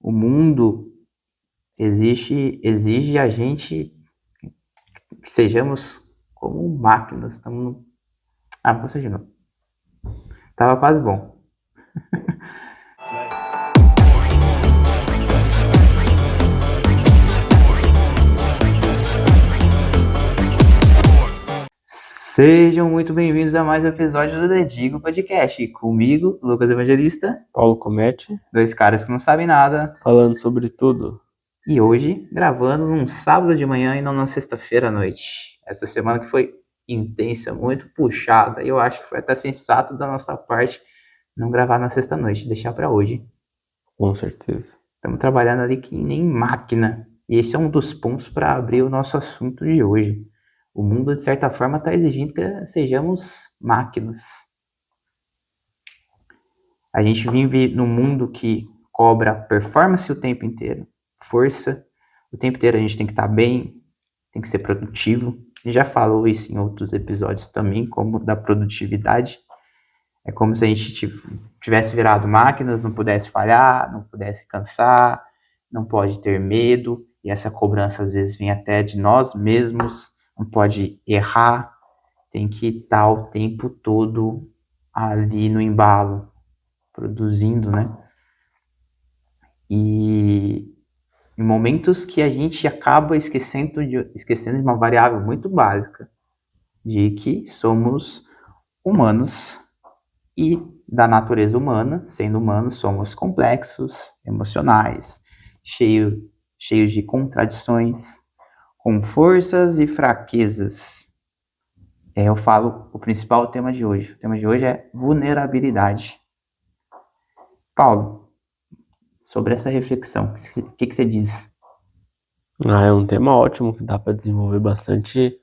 O mundo exige a gente que sejamos como máquinas. Estamos no... vou começar de novo. Tava quase bom. Sejam muito bem-vindos a mais um episódio do Dedigo Podcast. Comigo, Lucas Evangelista. Paulo Comete. Dois caras que não sabem nada. Falando sobre tudo. E hoje, gravando num sábado de manhã e não na sexta-feira à noite. Essa semana que foi intensa, muito puxada. E eu acho que foi até sensato da nossa parte não gravar na sexta-noite, deixar para hoje. Com certeza. Estamos trabalhando ali que nem máquina. E esse é um dos pontos para abrir o nosso assunto de hoje. O mundo, de certa forma, está exigindo que sejamos máquinas. A gente vive num mundo que cobra performance o tempo inteiro, força. O tempo inteiro a gente tem que estar bem, tem que ser produtivo. A gente já falou isso em outros episódios também, como da produtividade. É como se a gente tivesse virado máquinas, não pudesse falhar, não pudesse cansar, não pode ter medo. E essa cobrança às vezes vem até de nós mesmos. Não pode errar, tem que estar o tempo todo ali no embalo, produzindo, né? E em momentos que a gente acaba esquecendo de uma variável muito básica, de que somos humanos e da natureza humana, sendo humanos, somos complexos, emocionais, cheios de contradições, com forças e fraquezas. Eu falo o principal tema de hoje. O tema de hoje é vulnerabilidade. Paulo, sobre essa reflexão, o que você diz? É um tema ótimo que dá para desenvolver bastante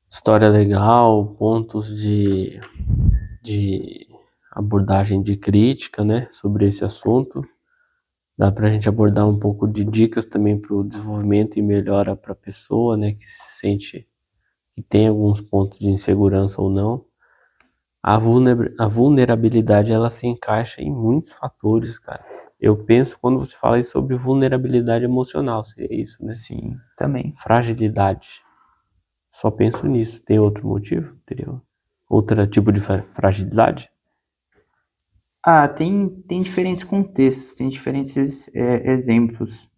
história legal, pontos de abordagem de crítica, né, sobre esse assunto. Dá para a gente abordar um pouco de dicas também para o desenvolvimento e melhora para a pessoa, né, que se sente que tem alguns pontos de insegurança ou não. A vulnerabilidade, ela se encaixa em muitos fatores, cara. Eu penso quando você fala sobre vulnerabilidade emocional, seria isso, né? Sim, também. Fragilidade. Só penso nisso. Tem outro motivo? Teria outro tipo de fragilidade? Tem diferentes contextos, tem diferentes exemplos.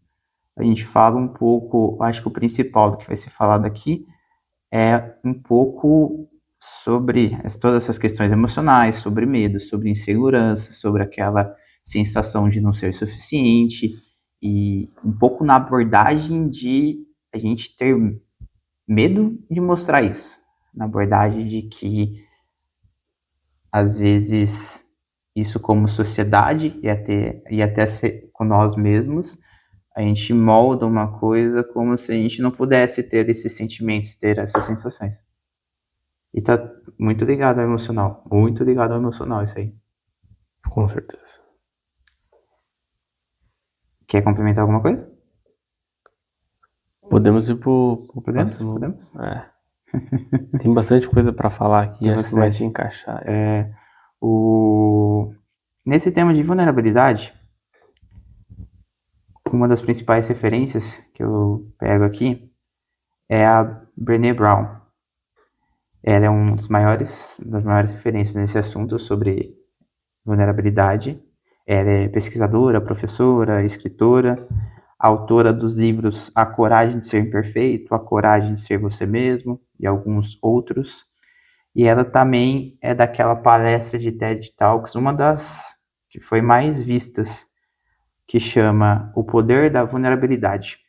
A gente fala um pouco, acho que o principal do que vai ser falado aqui é um pouco sobre todas essas questões emocionais, sobre medo, sobre insegurança, sobre aquela sensação de não ser suficiente e um pouco na abordagem de a gente ter medo de mostrar isso, na abordagem de que às vezes isso como sociedade e até com nós mesmos, a gente molda uma coisa como se a gente não pudesse ter esses sentimentos, ter essas sensações. E tá muito ligado ao emocional isso aí. Com certeza. Quer complementar alguma coisa? Podemos ir pro próximo. Podemos? Tem bastante coisa para falar aqui, Tem acho bastante. que vai se encaixar. Nesse tema de vulnerabilidade, uma das principais referências que eu pego aqui é a Brené Brown. Ela é uma das maiores referências nesse assunto sobre vulnerabilidade. Ela é pesquisadora, professora, escritora, autora dos livros A Coragem de Ser Imperfeito, A Coragem de Ser Você Mesmo e alguns outros. E ela também é daquela palestra de TED Talks, uma das que foi mais vistas, que chama O Poder da Vulnerabilidade.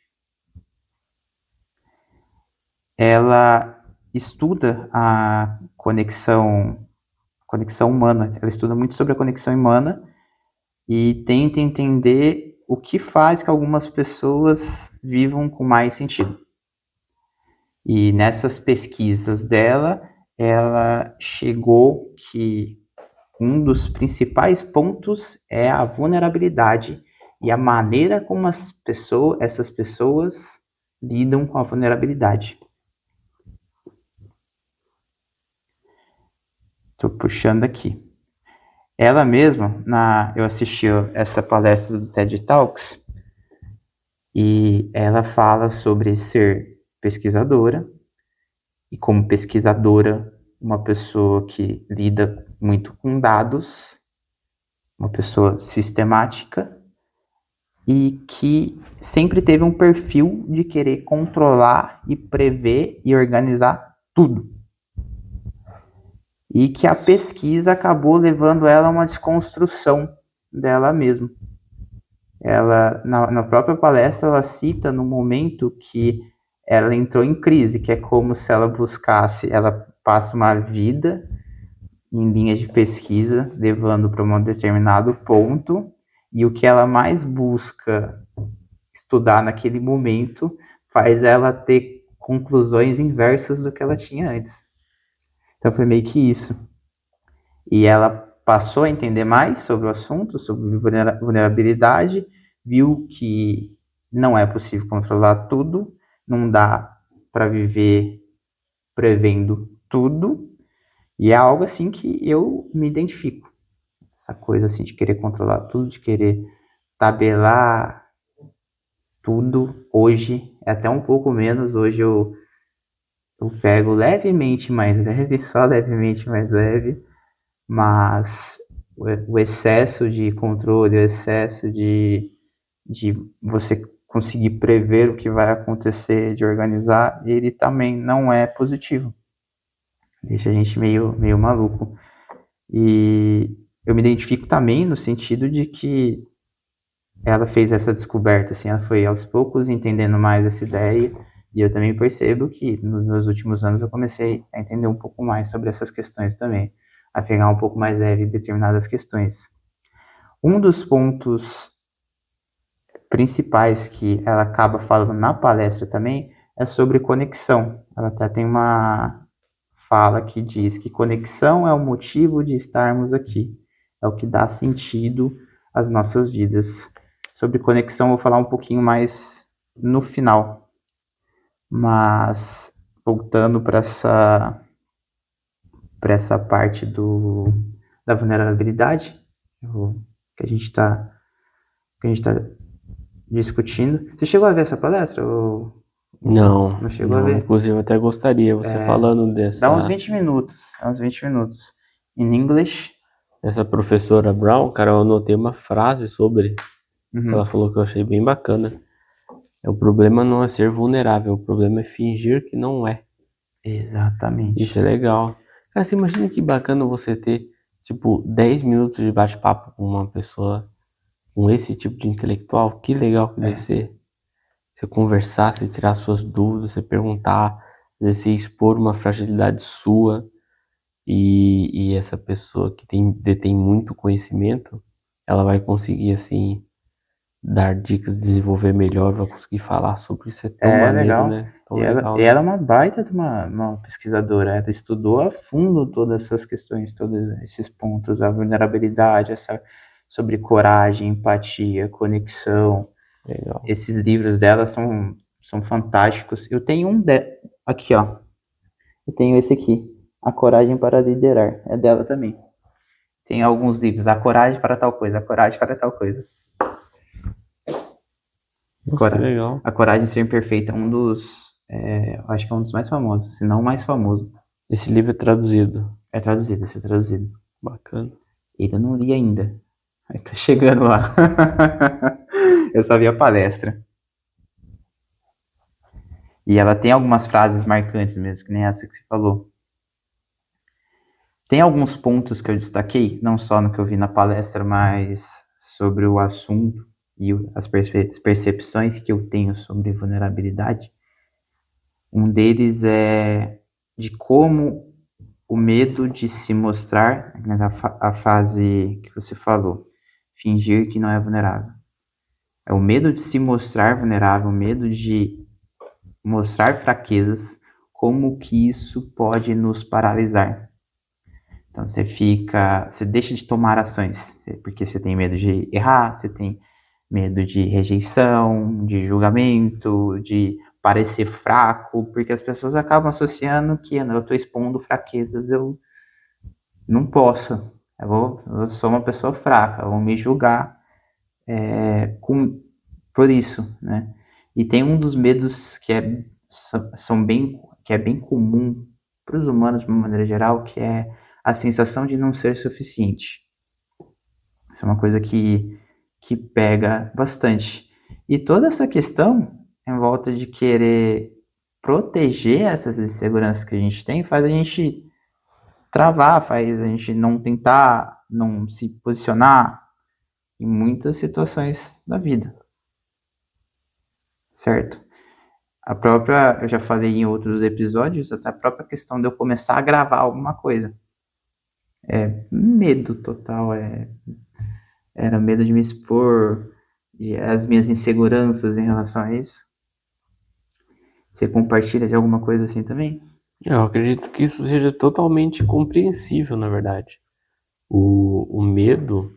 Ela estuda a conexão humana, ela estuda muito sobre a conexão humana e tenta entender o que faz que algumas pessoas vivam com mais sentido. E nessas pesquisas dela, ela chegou que um dos principais pontos é a vulnerabilidade e a maneira como essas pessoas lidam com a vulnerabilidade. Estou puxando aqui. Ela mesma, eu assisti essa palestra do TED Talks, e ela fala sobre ser pesquisadora, e como pesquisadora, uma pessoa que lida muito com dados, uma pessoa sistemática, e que sempre teve um perfil de querer controlar e prever e organizar tudo. E que a pesquisa acabou levando ela a uma desconstrução dela mesma. Ela, na própria palestra, ela cita no momento que ela entrou em crise, que é como se ela buscasse, ela passa uma vida em linhas de pesquisa, levando para um determinado ponto, e o que ela mais busca estudar naquele momento faz ela ter conclusões inversas do que ela tinha antes. Então foi meio que isso. E ela passou a entender mais sobre o assunto, sobre vulnerabilidade, viu que não é possível controlar tudo, não dá para viver prevendo tudo, e é algo assim que eu me identifico. Essa coisa assim de querer controlar tudo, de querer tabelar tudo. Hoje é até um pouco menos, hoje eu pego levemente mais leve, só levemente mais leve, mas o excesso de controle, o excesso de você conseguir prever o que vai acontecer, de organizar, ele também não é positivo. Deixa a gente meio maluco. E eu me identifico também no sentido de que ela fez essa descoberta, assim, ela foi aos poucos entendendo mais essa ideia, e eu também percebo que nos meus últimos anos eu comecei a entender um pouco mais sobre essas questões também, a pegar um pouco mais leve determinadas questões. Um dos pontos principais que ela acaba falando na palestra também é sobre conexão. Ela até tem uma fala que diz que conexão é o motivo de estarmos aqui, é o que dá sentido às nossas vidas. Sobre conexão eu vou falar um pouquinho mais no final, mas voltando para essa parte da vulnerabilidade que a gente está discutindo. Você chegou a ver essa palestra? Não chegou a ver? Inclusive, eu até gostaria, você falando dessa... Dá uns 20 minutos. Em English. Essa professora Brown, cara, eu anotei uma frase sobre... Ela falou que eu achei bem bacana. O problema não é ser vulnerável, o problema é fingir que não é. Exatamente. Isso é legal. Cara, você imagina que bacana você ter, tipo, 10 minutos de bate-papo com uma pessoa com esse tipo de intelectual. Que legal que deve ser. Você conversar, você tirar suas dúvidas, você perguntar, às vezes você expor uma fragilidade sua, e essa pessoa que detém muito conhecimento, ela vai conseguir, assim, dar dicas, desenvolver melhor, vai conseguir falar sobre isso. É tão maneiro, legal. né? Tão E legal, ela é uma baita de uma pesquisadora. Ela estudou a fundo todas essas questões, todos esses pontos, a vulnerabilidade, sobre coragem, empatia, conexão. Legal. Esses livros dela são fantásticos. Eu tenho aqui, ó. Eu tenho esse aqui, A Coragem para Liderar. É dela também. Tem alguns livros, A Coragem para tal coisa, A Coragem para tal coisa. Nossa, que legal. A Coragem de Ser Imperfeita é um dos... acho que é um dos mais famosos, se não o mais famoso. Esse livro é traduzido. É traduzido, esse é traduzido. Bacana. Ele eu não li ainda. Aí tá chegando lá. Eu só vi a palestra. E ela tem algumas frases marcantes mesmo, que nem essa que você falou. Tem alguns pontos que eu destaquei, não só no que eu vi na palestra, mas sobre o assunto e as percepções que eu tenho sobre vulnerabilidade. Um deles é de como o medo de se mostrar, a frase que você falou, fingir que não é vulnerável. É o medo de se mostrar vulnerável, o medo de mostrar fraquezas, como que isso pode nos paralisar. Então você deixa de tomar ações, porque você tem medo de errar, você tem medo de rejeição, de julgamento, de parecer fraco, porque as pessoas acabam associando que eu estou expondo fraquezas, eu não posso. eu sou uma pessoa fraca, vão me julgar por isso, né? E tem um dos medos que é bem comum para os humanos de uma maneira geral, que é a sensação de não ser suficiente. Isso é uma coisa que pega bastante. E toda essa questão em volta de querer proteger essas inseguranças que a gente tem faz a gente travar, faz a gente não tentar, não se posicionar em muitas situações da vida. Certo? Eu já falei em outros episódios, até a própria questão de eu começar a gravar alguma coisa. É medo total, era medo de me expor, as minhas inseguranças em relação a isso. Você compartilha de alguma coisa assim também? Eu acredito que isso seja totalmente compreensível, na verdade. O medo,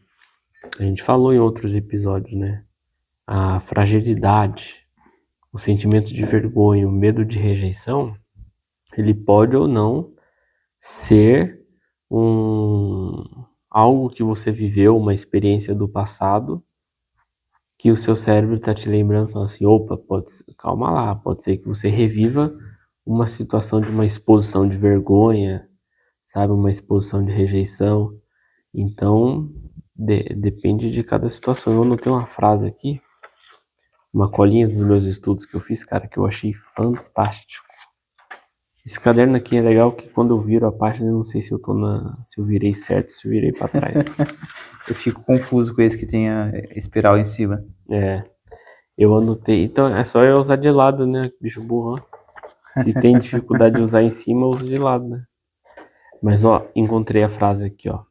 a gente falou em outros episódios, né? A fragilidade, o sentimento de vergonha, o medo de rejeição, ele pode ou não ser algo que você viveu, uma experiência do passado, que o seu cérebro está te lembrando, falando assim, opa, calma lá, pode ser que você reviva uma situação de uma exposição de vergonha, sabe, uma exposição de rejeição. Então, depende de cada situação. Eu anotei uma frase aqui, uma colinha dos meus estudos que eu fiz, cara, que eu achei fantástico. Esse caderno aqui é legal que quando eu viro a página, eu não sei se eu virei certo, se eu virei para trás. Eu fico confuso com esse que tem a espiral em cima. Eu anotei. Então é só eu usar de lado, né? Bicho burro. Se tem dificuldade de usar em cima, eu uso de lado, né? Mas ó, encontrei a frase aqui, ó.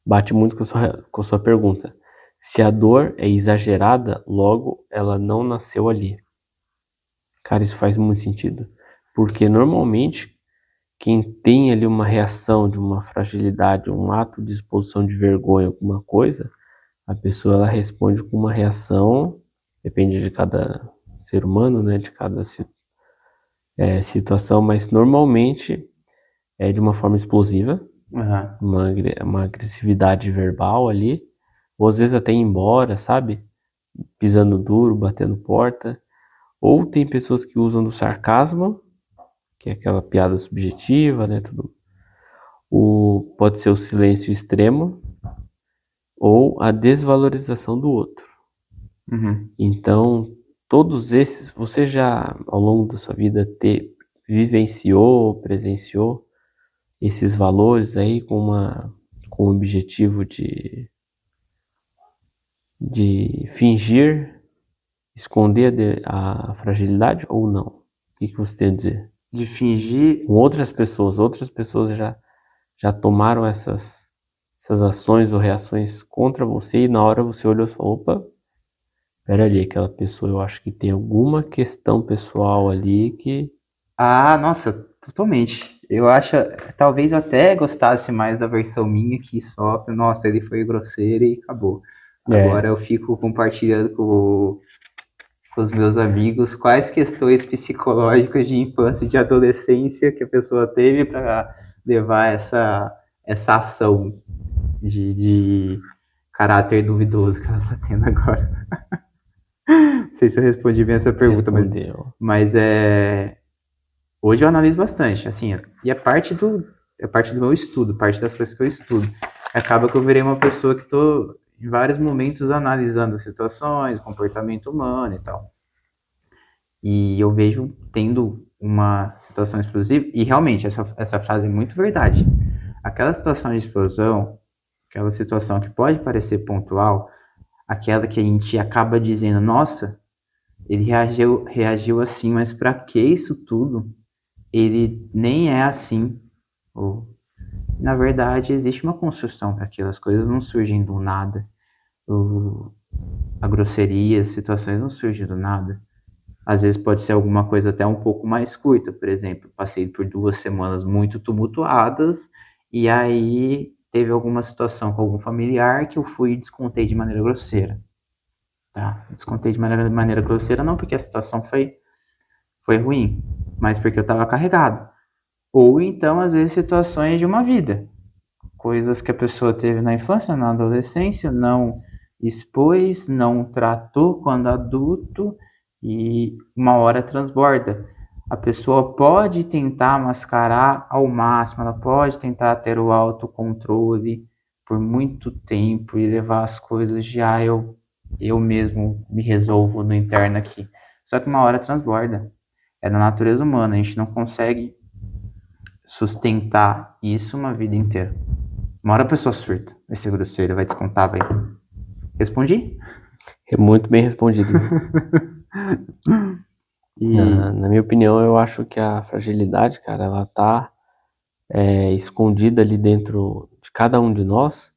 Bate muito com a sua pergunta. Se a dor é exagerada, logo ela não nasceu ali. Cara, isso faz muito sentido. Porque normalmente quem tem ali uma reação de uma fragilidade, um ato de exposição de vergonha, alguma coisa, a pessoa ela responde com uma reação, depende de cada ser humano, né, de cada situação, mas normalmente é de uma forma explosiva, uma agressividade verbal ali, ou às vezes até ir embora, sabe? Pisando duro, batendo porta. Ou tem pessoas que usam do sarcasmo, que é aquela piada subjetiva, né? Pode ser o silêncio extremo, ou a desvalorização do outro. Então, todos esses, você já ao longo da sua vida vivenciou, presenciou esses valores aí com o objetivo de fingir, esconder a fragilidade ou não? O que você tem a dizer? De fingir... Com outras pessoas já tomaram essas ações ou reações contra você e na hora você olhou e falou, opa, pera ali, aquela pessoa eu acho que tem alguma questão pessoal ali que... Ah, nossa, totalmente. Eu acho, talvez eu até gostasse mais da versão minha que sofre, nossa, ele foi grosseiro e acabou. Agora eu fico compartilhando com os meus amigos quais questões psicológicas de infância e de adolescência que a pessoa teve para levar essa ação de caráter duvidoso que ela está tendo agora. Não sei se eu respondi bem essa pergunta, mas hoje eu analiso bastante, assim, e é parte do meu estudo, parte das coisas que eu estudo. Acaba que eu virei uma pessoa que estou em vários momentos analisando as situações, o comportamento humano e tal. E eu vejo tendo uma situação explosiva, e realmente essa frase é muito verdade. Aquela situação de explosão, aquela situação que pode parecer pontual, aquela que a gente acaba dizendo, nossa, ele reagiu assim, mas para que isso tudo? Ele nem é assim. Ou, na verdade, existe uma construção para aquilo, as coisas não surgem do nada. A grosseria, as situações não surgem do nada. Às vezes pode ser alguma coisa até um pouco mais curta, por exemplo, passei por 2 semanas muito tumultuadas e aí teve alguma situação com algum familiar que eu fui e descontei de maneira grosseira. Tá? Descontei de maneira grosseira não porque a situação foi ruim, mas porque eu estava carregado. Ou então, às vezes, situações de uma vida. coisas que a pessoa teve na infância, na adolescência, não expôs, não tratou quando adulto e uma hora transborda. A pessoa pode tentar mascarar ao máximo, ela pode tentar ter o autocontrole por muito tempo e levar as coisas de eu mesmo me resolvo no interno aqui. Só que uma hora transborda. É da natureza humana, a gente não consegue sustentar isso uma vida inteira. Uma hora a pessoa surta, vai ser grosseiro, vai descontar, vai. Respondi? É muito bem respondido. Na minha opinião, eu acho que a fragilidade, cara, ela tá escondida ali dentro de cada um de nós,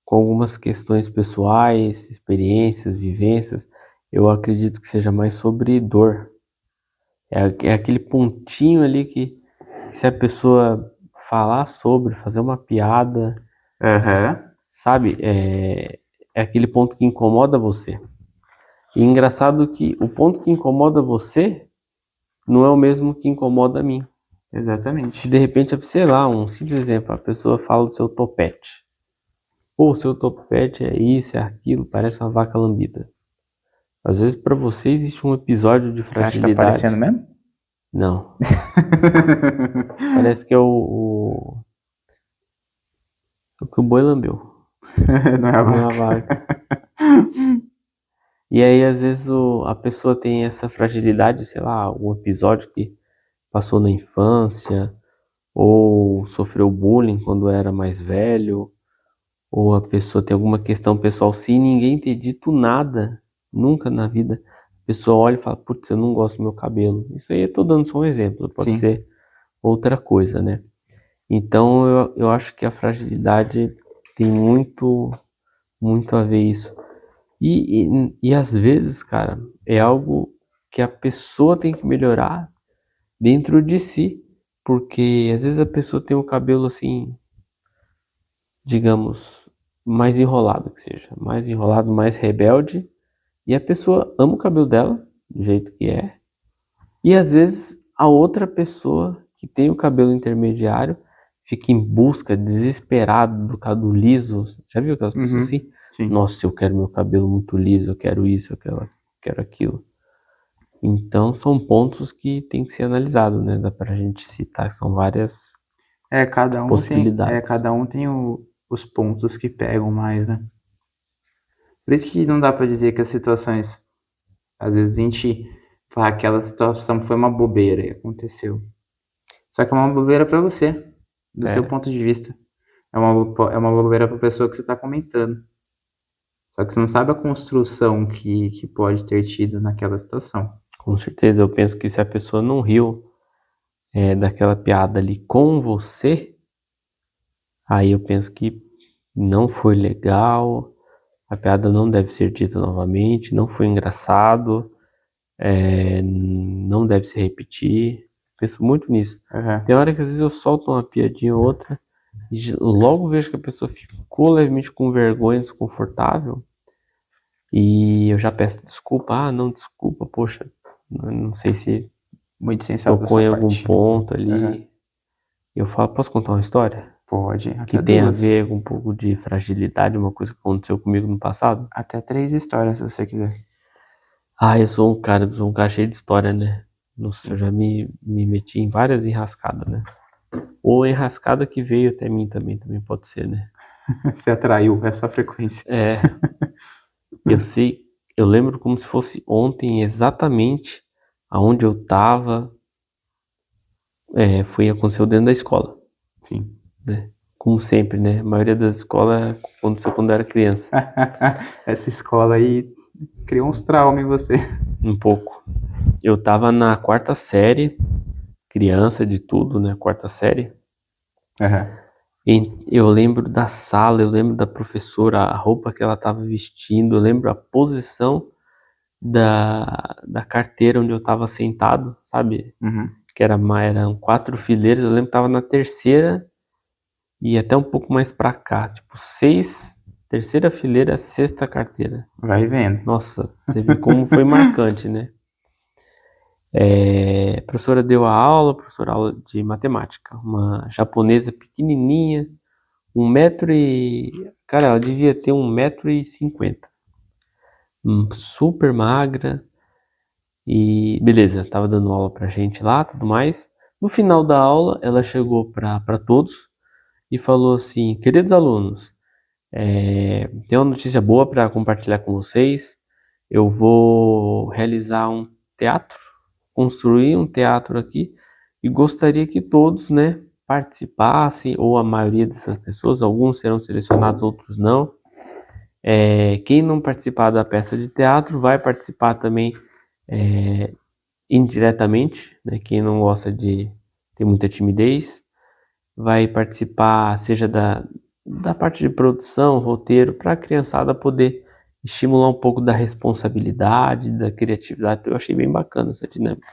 com algumas questões pessoais, experiências, vivências. Eu acredito que seja mais sobre dor. É aquele pontinho ali que se a pessoa falar sobre, fazer uma piada, sabe? É aquele ponto que incomoda você. E engraçado que o ponto que incomoda você não é o mesmo que incomoda a mim. Exatamente. De repente, sei lá, um simples exemplo, a pessoa fala do seu topete. Pô, o seu topete é isso, é aquilo, parece uma vaca lambida. Às vezes pra você existe um episódio de Você acha que tá fragilidade. parecendo mesmo? Não. Parece que é o que o boi lambeu. Não é a Não é a vaca. vaca. E aí, às vezes, a pessoa tem essa fragilidade, sei lá, um episódio que passou na infância, ou sofreu bullying quando era mais velho, ou a pessoa tem alguma questão pessoal, sem ninguém ter dito nada, nunca na vida, a pessoa olha e fala, putz, eu não gosto do meu cabelo. Isso aí eu tô dando só um exemplo, pode Sim. ser outra coisa, né? Então, eu acho que a fragilidade tem muito, muito a ver isso. E às vezes, cara, é algo que a pessoa tem que melhorar dentro de si, porque às vezes a pessoa tem o cabelo assim, digamos, mais enrolado que seja, mais enrolado, mais rebelde, e a pessoa ama o cabelo dela, do jeito que é, e às vezes a outra pessoa que tem o cabelo intermediário fica em busca, desesperado do cabelo liso. Já viu aquelas pessoas assim? Sim. Nossa, eu quero meu cabelo muito liso, eu quero isso, eu quero aquilo. Então são pontos que tem que ser analisados, né? Dá pra gente citar, são várias Cada um possibilidades. cada um tem os pontos que pegam mais, né? Por isso que não dá pra dizer que as situações, às vezes a gente fala aquela situação foi uma bobeira e aconteceu. Só que é uma bobeira pra você, do seu ponto de vista. É uma bobeira pra pessoa que você tá comentando. Só que você não sabe a construção que pode ter tido naquela situação. Com certeza, eu penso que se a pessoa não riu daquela piada ali com você, aí eu penso que não foi legal, a piada não deve ser dita novamente, não foi engraçado, não deve se repetir. Penso muito nisso. Tem hora que às vezes eu solto uma piadinha ou outra e logo vejo que a pessoa ficou levemente com vergonha, desconfortável, e eu já peço desculpa. Ah, não, desculpa, poxa, não sei se Muito sensato da tocou em sua algum parte. ponto ali. Eu falo, posso contar uma história? Pode, Que até tem a duas. ver com um pouco de fragilidade, uma coisa que aconteceu comigo no passado? Até 3 histórias, se você quiser. Ah, eu sou um cara cheio de história, né? Nossa, eu já me meti em várias enrascadas, né? Ou enrascada que veio até mim também pode ser, né? Você atraiu essa frequência. Eu lembro como se fosse ontem exatamente aonde eu tava. Aconteceu dentro da escola. Sim. Né? Como sempre, né? A maioria das escolas aconteceu quando eu era criança. Essa escola aí criou uns traumas em você. Um pouco. Eu tava na 4ª série, criança de tudo, né? 4ª série. E eu lembro da sala, eu lembro da professora, a roupa que ela tava vestindo, eu lembro a posição da carteira onde eu tava sentado, sabe? Que eram 4 fileiras, eu lembro que tava na 3ª e até um pouco mais pra cá, tipo 6, 3ª fileira, 6ª carteira. Vai vendo. Nossa, você viu como foi marcante, né? A professora deu a aula de matemática, uma japonesa pequenininha, Cara, ela devia ter 1,50 m. Super magra. E beleza, tava dando aula pra gente lá, tudo mais. No final da aula, ela chegou para todos e falou assim: queridos alunos, tenho uma notícia boa para compartilhar com vocês. Eu vou realizar um teatro, construir um teatro aqui e gostaria que todos, né, participassem, ou a maioria dessas pessoas, alguns serão selecionados, outros não. Quem não participar da peça de teatro vai participar também indiretamente, né? Quem não gosta de ter muita timidez vai participar, seja da parte de produção, roteiro, para a criançada poder estimular um pouco da responsabilidade, da criatividade. Eu achei bem bacana essa dinâmica.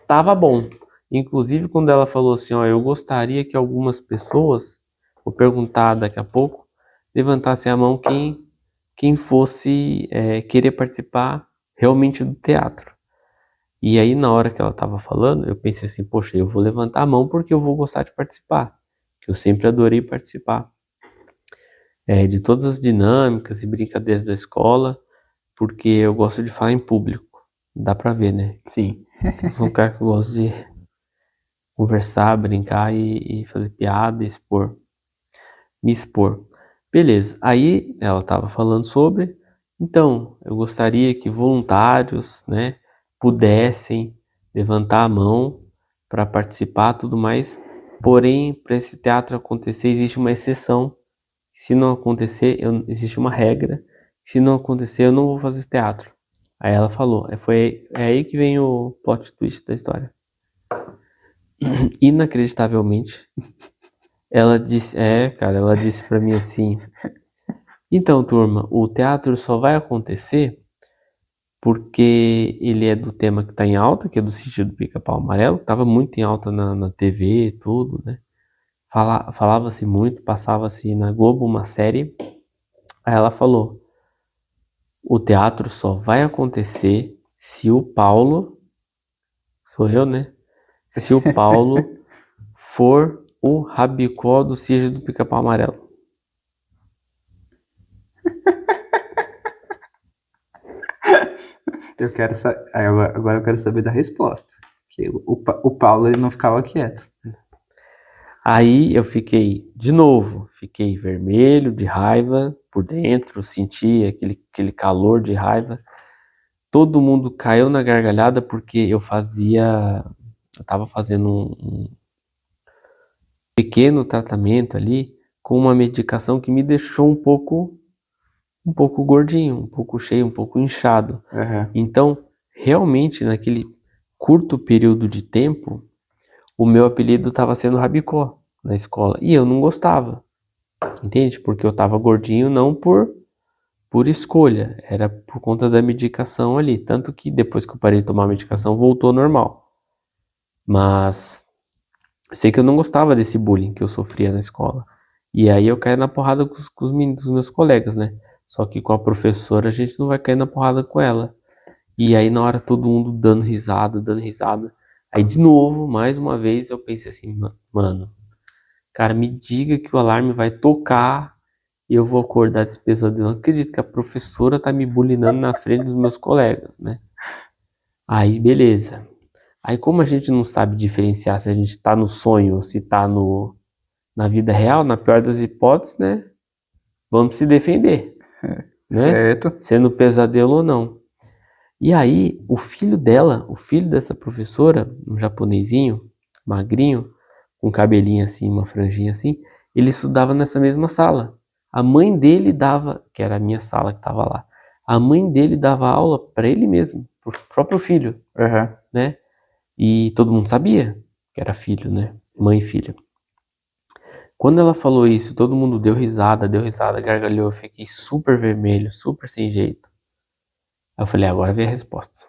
Tava bom. Inclusive, quando ela falou assim, ó, eu gostaria que algumas pessoas, vou perguntar daqui a pouco, levantassem a mão quem fosse querer participar realmente do teatro. E aí, na hora que ela estava falando, eu pensei assim, poxa, eu vou levantar a mão porque eu vou gostar de participar, que eu sempre adorei participar de todas as dinâmicas e brincadeiras da escola, porque eu gosto de falar em público. Dá pra ver, né? Sim. Eu sou um cara que gosta de conversar, brincar e fazer piada e me expor. Beleza, aí ela estava falando sobre, então, eu gostaria que voluntários, né, pudessem levantar a mão para participar, tudo mais. Porém, para esse teatro acontecer, existe uma exceção. Se não acontecer, existe uma regra. Se não acontecer, eu não vou fazer esse teatro. Aí ela falou, é aí que vem o plot twist da história. Inacreditavelmente, ela disse, cara, ela disse para mim assim: então, turma, o teatro só vai acontecer porque ele é do tema que está em alta, que é do Sítio do Pica-Pau Amarelo, estava muito em alta na TV, tudo, né? Falava-se muito, passava-se na Globo uma série. Aí ela falou: o teatro só vai acontecer se o Paulo, sou eu, né? Se o Paulo for o Rabicó do Sítio do Pica-Pau Amarelo. Eu quero agora eu quero saber da resposta. Que o Paulo ele não ficava quieto. Aí eu fiquei vermelho de raiva por dentro, senti aquele calor de raiva. Todo mundo caiu na gargalhada porque eu estava fazendo um pequeno tratamento ali com uma medicação que me deixou um pouco gordinho, um pouco cheio, um pouco inchado. Uhum. Então, realmente, naquele curto período de tempo, o meu apelido estava sendo Rabicó na escola. E eu não gostava, entende? Porque eu estava gordinho não por escolha, era por conta da medicação ali. Tanto que depois que eu parei de tomar a medicação, voltou ao normal. Mas eu sei que eu não gostava desse bullying que eu sofria na escola. E aí eu caí na porrada com os meninos, dos meus colegas, né? Só que com a professora a gente não vai cair na porrada com ela. E aí na hora todo mundo dando risada, dando risada. Aí de novo, mais uma vez, eu pensei assim, mano, cara, me diga que o alarme vai tocar e eu vou acordar desse pesadelo. Eu não acredito que a professora tá me bulinando na frente dos meus colegas, né? Aí beleza. Aí como a gente não sabe diferenciar se a gente tá no sonho ou se tá na vida real, na pior das hipóteses, né? Vamos se defender, né? Certo. Sendo pesadelo ou não. E aí, o filho dessa professora, um japonesinho, magrinho, com cabelinho assim, uma franjinha assim, ele estudava nessa mesma sala. A mãe dele dava, que era a minha sala que estava lá, a mãe dele dava aula para ele mesmo, pro próprio filho, Uhum. né? E todo mundo sabia que era filho, né? Mãe e filha. Quando ela falou isso, todo mundo deu risada, gargalhou, eu fiquei super vermelho, super sem jeito. Aí eu falei, agora vem a resposta.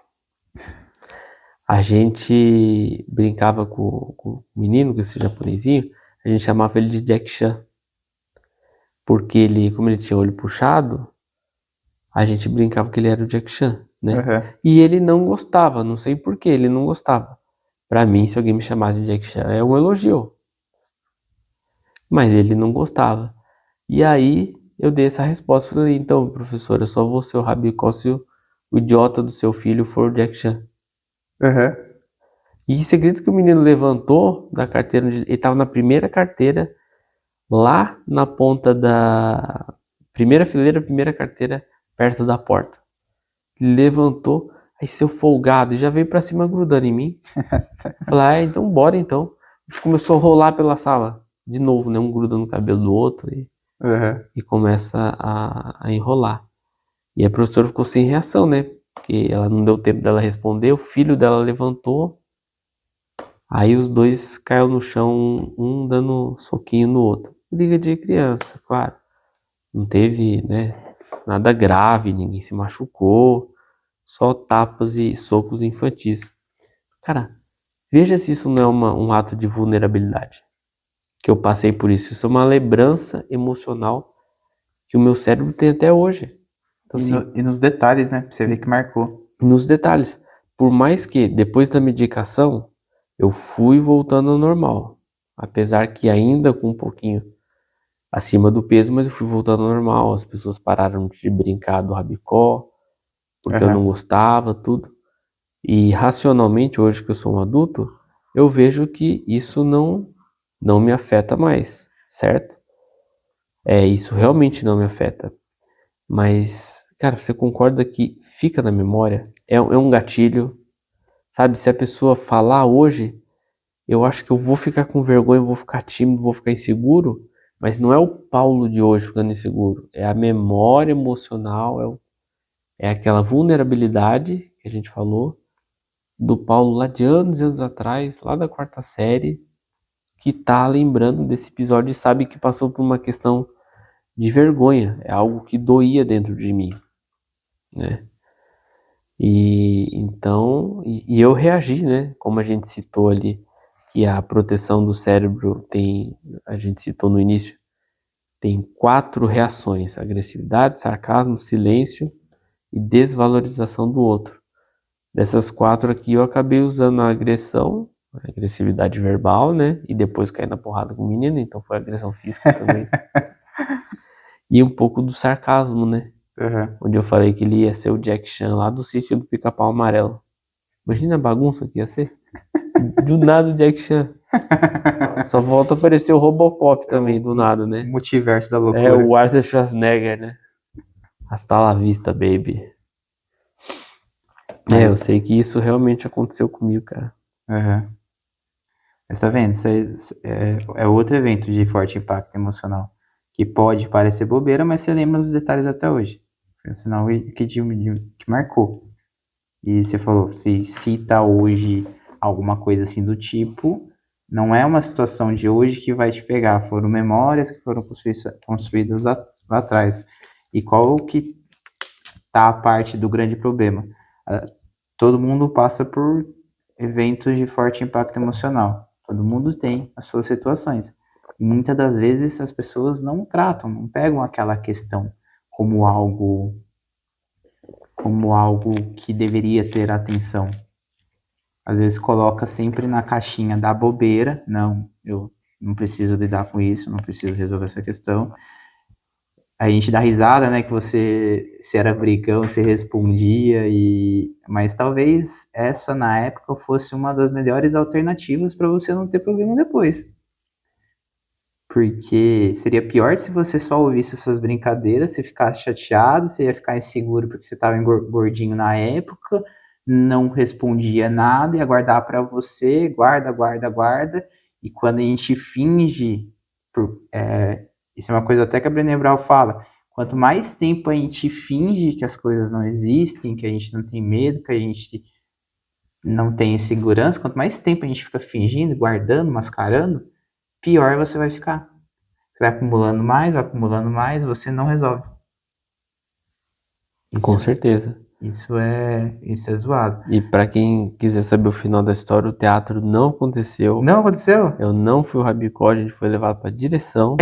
A gente brincava com o menino, com esse japonesinho, a gente chamava ele de Jack Chan. Porque ele, como ele tinha olho puxado, a gente brincava que ele era o Jack Chan, né? Uhum. E ele não gostava, não sei por que ele não gostava. Pra mim, se alguém me chamasse de Jack Chan, é um elogio. Mas ele não gostava. E aí eu dei essa resposta. Falei, então, professor, eu só vou ser o Rabicó se o idiota do seu filho for o Jack Chan. Aham. E você acredita que o menino levantou da carteira, ele estava na primeira carteira, lá na ponta da primeira fileira, primeira carteira, perto da porta. Ele levantou, aí seu folgado, e já veio pra cima grudando em mim. Falei, então bora então. A gente começou a rolar pela sala, de novo, né? Um gruda no cabelo do outro Aham. e começa a enrolar. E a professora ficou sem reação, né? Porque ela não deu tempo dela responder, o filho dela levantou, aí os dois caíram no chão, um dando soquinho no outro. Briga de criança, claro. Não teve, né, nada grave, ninguém se machucou, só tapas e socos infantis. Cara, veja se isso não é um ato de vulnerabilidade. Que eu passei por isso. Isso é uma lembrança emocional que o meu cérebro tem até hoje. Então, assim, E nos detalhes, né? Pra você ver que marcou. nos detalhes. Por mais que depois da medicação eu fui voltando ao normal. Apesar que ainda com um pouquinho acima do peso, mas eu fui voltando ao normal. As pessoas pararam de brincar do rabicó, porque eu não Aham. gostava, tudo. E racionalmente, hoje que eu sou um adulto, eu vejo que isso não me afeta mais, certo? Isso realmente não me afeta. Mas, cara, você concorda que fica na memória? É um gatilho, sabe? Se a pessoa falar hoje, eu acho que eu vou ficar com vergonha, vou ficar tímido, vou ficar inseguro, mas não é o Paulo de hoje ficando inseguro, é a memória emocional, é aquela vulnerabilidade que a gente falou do Paulo lá de anos e anos atrás, lá da quarta série, que tá lembrando desse episódio e sabe que passou por uma questão de vergonha, é algo que doía dentro de mim, né? E então, e eu reagi, né? Como a gente citou ali, que a proteção do cérebro tem, a gente citou no início, tem 4 reações: agressividade, sarcasmo, silêncio e desvalorização do outro. Dessas 4 aqui, eu acabei usando a agressão, a agressividade verbal, né? E depois caí na porrada com o menino, então foi agressão física também. E um pouco do sarcasmo, né? Aham. Onde eu falei que ele ia ser o Jack Chan lá do sítio do Pica-Pau Amarelo. Imagina a bagunça que ia ser. Do nada o Jack Chan. Só volta a aparecer o Robocop também, do nada, né? Multiverso da É loucura. o Arthur Schwarzenegger, né? Hasta la vista, baby. Aí, Eu sei que isso realmente aconteceu comigo, cara. aham. Mas tá vendo? Isso aí é outro evento de forte impacto emocional. Que pode parecer bobeira, mas você lembra dos detalhes até hoje. Foi um sinal que marcou. E você falou, se cita hoje alguma coisa assim do tipo, não é uma situação de hoje que vai te pegar, foram memórias que foram construídas lá atrás. E qual que tá a parte do grande problema? Todo mundo passa por eventos de forte impacto emocional. Todo mundo tem as suas situações. E muitas das vezes as pessoas não tratam, não pegam aquela questão como algo que deveria ter atenção. Às vezes coloca sempre na caixinha da bobeira, não, eu não preciso lidar com isso, não preciso resolver essa questão. A gente dá risada, né, que se era brigão, você respondia, mas talvez essa na época fosse uma das melhores alternativas para você não ter problema depois. Porque seria pior se você só ouvisse essas brincadeiras, você ficasse chateado, você ia ficar inseguro porque você estava gordinho na época, não respondia nada, ia guardar para você, guarda, guarda, guarda. E quando a gente finge, isso é uma coisa até que a Brené Brown fala, quanto mais tempo a gente finge que as coisas não existem, que a gente não tem medo, que a gente não tem insegurança, quanto mais tempo a gente fica fingindo, guardando, mascarando, pior você vai ficar. Você vai acumulando mais, você não resolve. Com Isso, certeza. isso é zoado. E pra quem quiser saber o final da história, o teatro não aconteceu. Não aconteceu? Eu não fui o Rabicó, a gente foi levado pra direção.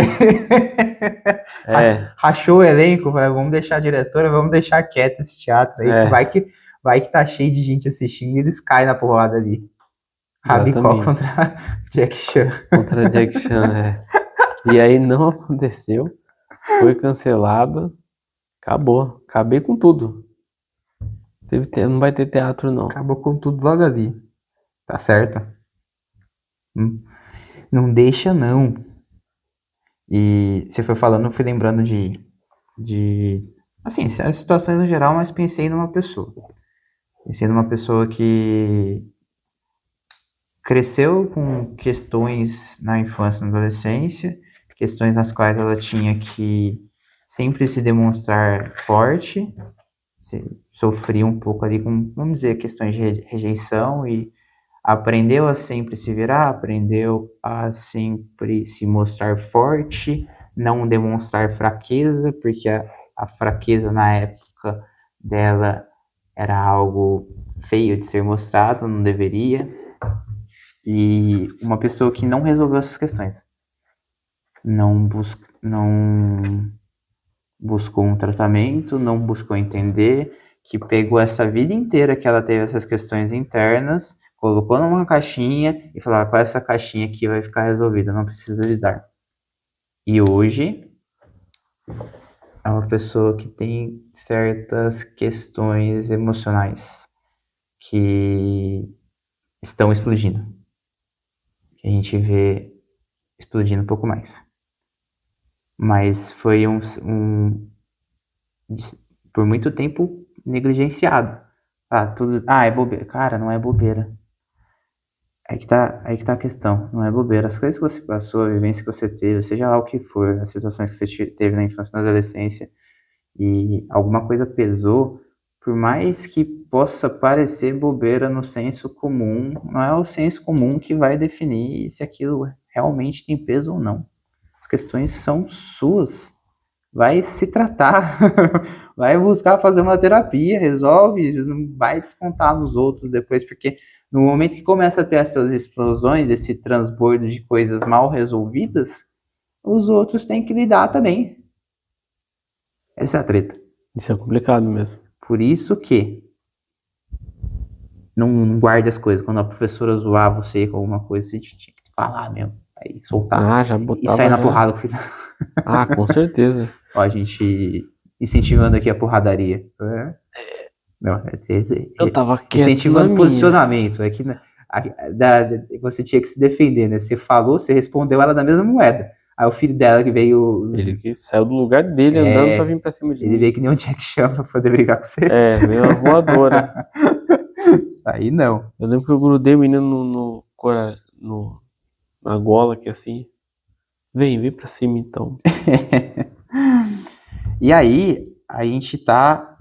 É, Rachou o elenco, vamos deixar a diretora, vamos deixar quieto esse teatro aí, É. vai que tá cheio de gente assistindo e eles caem na porrada ali. Rabicó Exatamente. contra Jack Chan. Contra Jack Chan, E aí não aconteceu. Foi cancelado. Acabou. Acabei com tudo. Não vai ter teatro, não. Acabou com tudo logo ali. Tá certo? Não deixa, não. E você foi falando, eu fui lembrando assim, as situações no geral, mas pensei numa pessoa. Pensei numa pessoa que cresceu com questões na infância e na adolescência, questões nas quais ela tinha que sempre se demonstrar forte, sofria um pouco ali com, vamos dizer, questões de rejeição e aprendeu a sempre se virar, aprendeu a sempre se mostrar forte, não demonstrar fraqueza, porque a fraqueza na época dela era algo feio de ser mostrado, não deveria. E uma pessoa que não resolveu essas questões. Não buscou um tratamento, não buscou entender, que pegou essa vida inteira que ela teve essas questões internas, colocou numa caixinha e falou: com essa caixinha aqui vai ficar resolvida, não precisa lidar. E hoje é uma pessoa que tem certas questões emocionais que estão explodindo, que a gente vê explodindo um pouco mais. Mas foi por muito tempo negligenciado. É bobeira. Cara, não é bobeira. Aí que tá a questão, não é bobeira. As coisas que você passou, a vivência que você teve, seja lá o que for, as situações que você teve na infância e na adolescência, e alguma coisa pesou, por mais que possa parecer bobeira no senso comum, não é o senso comum que vai definir se aquilo realmente tem peso ou não. As questões são suas. Vai se tratar, vai buscar fazer uma terapia, resolve, não vai descontar nos outros depois, porque no momento que começa a ter essas explosões, esse transbordo de coisas mal resolvidas, os outros têm que lidar também. Essa é a treta. Isso é complicado mesmo. Por isso que não guarde as coisas. Quando a professora zoar você com alguma coisa, você tinha que falar mesmo. Aí soltar. Já E botava sair na já. porrada com Com certeza. Ó, a gente incentivando aqui a porradaria. Não, Eu tava quieto na incentivando minha. posicionamento. É que você tinha que se defender, né? Você falou, você respondeu ela da mesma moeda. Aí o filho dela que veio. Ele que saiu do lugar dele andando pra vir pra cima de mim. Ele veio que nem um Jack Chan pra poder brigar com você. Veio uma voadora. Aí não. Eu lembro que eu grudei o menino na gola aqui assim. Vem pra cima então. E aí, a gente tá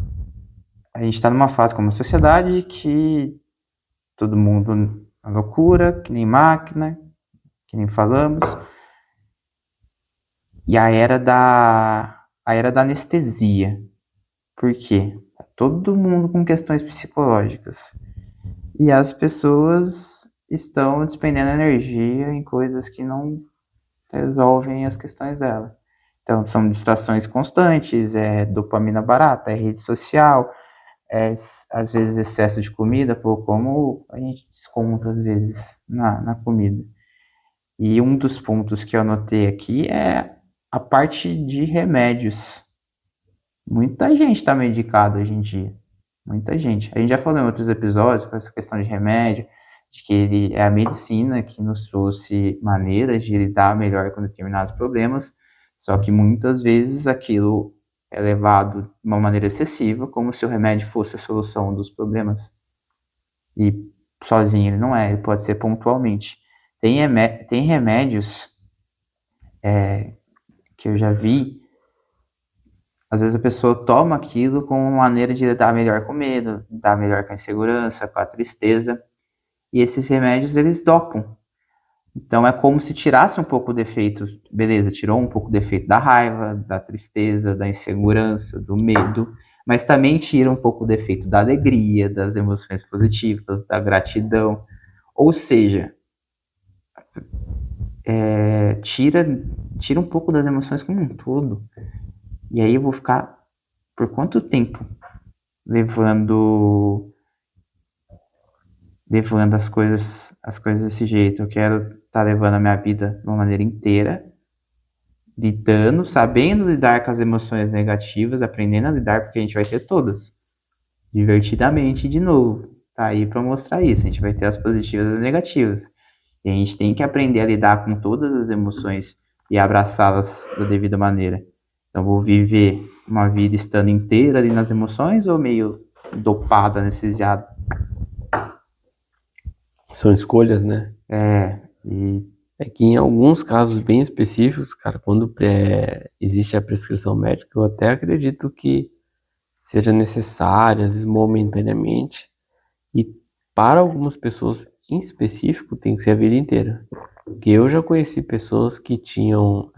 numa fase como sociedade que todo mundo é loucura, que nem máquina, que nem falamos. E a era da anestesia. Por quê? Todo mundo com questões psicológicas. E as pessoas estão despendendo energia em coisas que não resolvem as questões dela. Então, são distrações constantes, dopamina barata, rede social, às vezes excesso de comida, como a gente desconta às vezes na comida. E um dos pontos que eu anotei aqui é a parte de remédios. Muita gente está medicada hoje em dia. Muita gente. A gente já falou em outros episódios com essa questão de remédio, de que é a medicina que nos trouxe maneiras de lidar melhor com determinados problemas, só que muitas vezes aquilo é levado de uma maneira excessiva, como se o remédio fosse a solução dos problemas. E sozinho ele não é, ele pode ser pontualmente. Tem remédios que eu já vi, às vezes a pessoa toma aquilo como uma maneira de lidar melhor com o medo, lidar melhor com a insegurança, com a tristeza, e esses remédios eles dopam. Então é como se tirasse um pouco o defeito, beleza, tirou um pouco o defeito da raiva, da tristeza, da insegurança, do medo, mas também tira um pouco o defeito da alegria, das emoções positivas, da gratidão. Ou seja, tira um pouco das emoções como um todo. E aí eu vou ficar por quanto tempo levando as coisas desse jeito? Eu quero estar levando a minha vida de uma maneira inteira lidando, sabendo lidar com as emoções negativas, aprendendo a lidar, porque a gente vai ter todas, divertidamente de novo. Tá aí para mostrar isso. A gente vai ter as positivas e as negativas. E a gente tem que aprender a lidar com todas as emoções e abraçá-las da devida maneira. Então, vou viver uma vida estando inteira ali nas emoções ou meio dopada, anestesiada? São escolhas, né? E É que em alguns casos bem específicos, cara, quando existe a prescrição médica, eu até acredito que seja necessária, às vezes momentaneamente, e para algumas pessoas em específico tem que ser a vida inteira. Porque eu já conheci pessoas que tinham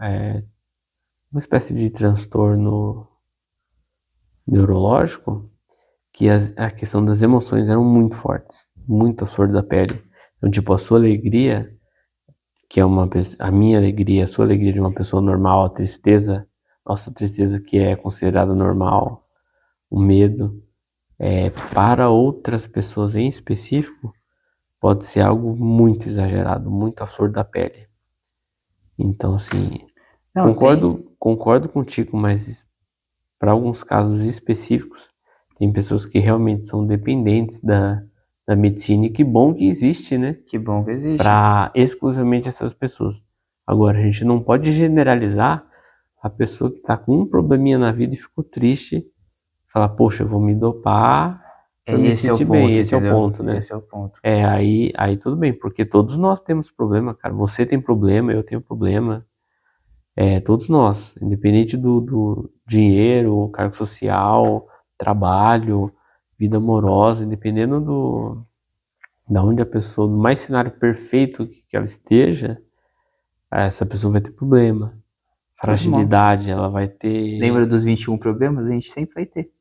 uma espécie de transtorno neurológico, que a questão das emoções eram muito fortes, muito à flor da pele. Então, tipo, a sua alegria, que é a minha alegria, a sua alegria de uma pessoa normal, a tristeza, nossa tristeza que é considerada normal, o medo, para outras pessoas em específico, pode ser algo muito exagerado, muito à flor da pele. Então, assim, não, concordo contigo, mas para alguns casos específicos, tem pessoas que realmente são dependentes da medicina, e que bom que existe, né? que bom que existe. Para exclusivamente essas pessoas. Agora, a gente não pode generalizar a pessoa que está com um probleminha na vida e ficou triste, falar, poxa, eu vou me dopar para me sentir bem. Esse é o ponto, né? Esse é o ponto. Aí tudo bem, porque todos nós temos problema, cara. Você tem problema, eu tenho problema. Todos nós, independente do dinheiro, cargo social, trabalho, vida amorosa, independendo da onde a pessoa, no mais cenário perfeito que ela esteja, essa pessoa vai ter problema. Fragilidade, ela vai ter. Lembra dos 21 problemas? A gente sempre vai ter.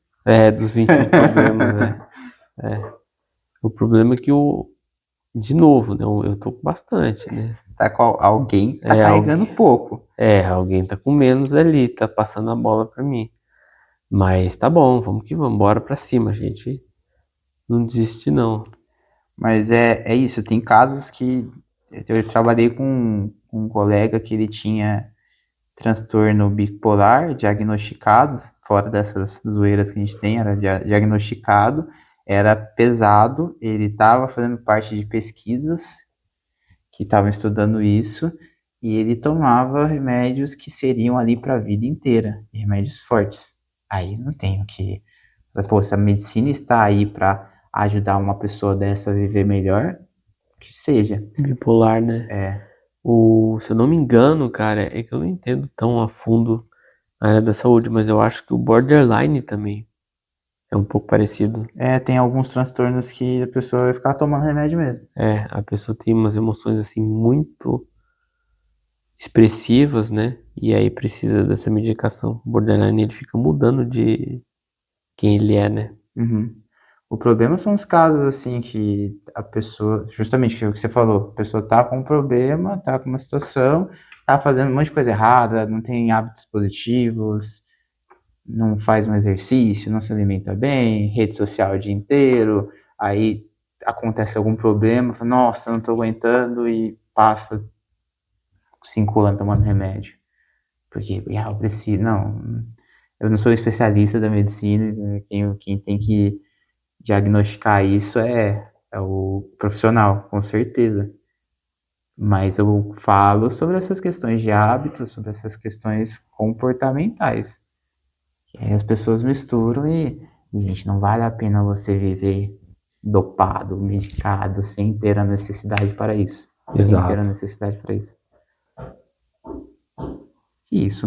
Dos 21 problemas, né? O problema é que de novo, né? Eu tô com bastante, né? Alguém tá carregando pouco. Alguém tá com menos ali, tá passando a bola pra mim. Mas tá bom, vamos que vamos, bora pra cima, gente. Não desiste, não. Mas é isso, tem casos que eu trabalhei com um colega que ele tinha transtorno bipolar diagnosticado, fora dessas zoeiras que a gente tem, era diagnosticado, era pesado, ele estava fazendo parte de pesquisas que estavam estudando isso, e ele tomava remédios que seriam ali para a vida inteira, remédios fortes. Aí não tenho que... Pô, se a medicina está aí para ajudar uma pessoa dessa a viver melhor, que seja. Bipolar, né? Se eu não me engano, cara, é que eu não entendo tão a fundo a área da saúde, mas eu acho que o borderline também é um pouco parecido. Tem alguns transtornos que a pessoa vai ficar tomando remédio mesmo. A pessoa tem umas emoções assim muito expressivas, né? E aí precisa dessa medicação. O borderline, ele fica mudando de quem ele é, né? Uhum. O problema são os casos assim que a pessoa, justamente o que você falou, a pessoa tá com um problema, tá com uma situação, tá fazendo um monte de coisa errada, não tem hábitos positivos, não faz um exercício, não se alimenta bem, rede social o dia inteiro, aí acontece algum problema, fala, nossa, não tô aguentando, e passa 5 anos tomando remédio. Porque eu preciso, não, eu não sou especialista da medicina, quem tem que diagnosticar isso é o profissional, com certeza. Mas eu falo sobre essas questões de hábitos, sobre essas questões comportamentais. Que aí as pessoas misturam gente, não vale a pena você viver dopado, medicado, sem ter a necessidade para isso. Exato. Sem ter a necessidade para isso. Que isso?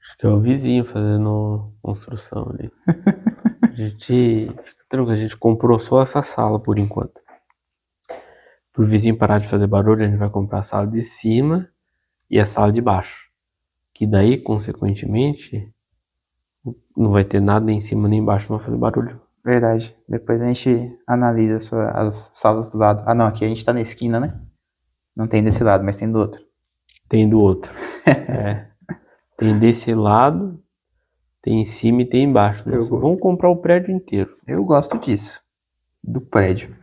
Acho que é o vizinho fazendo construção ali. Fica tranquilo, a gente comprou só essa sala por enquanto. Pro vizinho parar de fazer barulho, a gente vai comprar a sala de cima e a sala de baixo. Que daí, consequentemente, não vai ter nada nem em cima nem embaixo pra fazer barulho. Verdade. Depois a gente analisa as salas do lado. Ah, não, aqui a gente tá na esquina, né? Não tem desse lado, mas tem do outro. Tem do outro. Tem desse lado, tem em cima e tem embaixo. Vamos comprar o prédio inteiro. Eu gosto disso. Do prédio.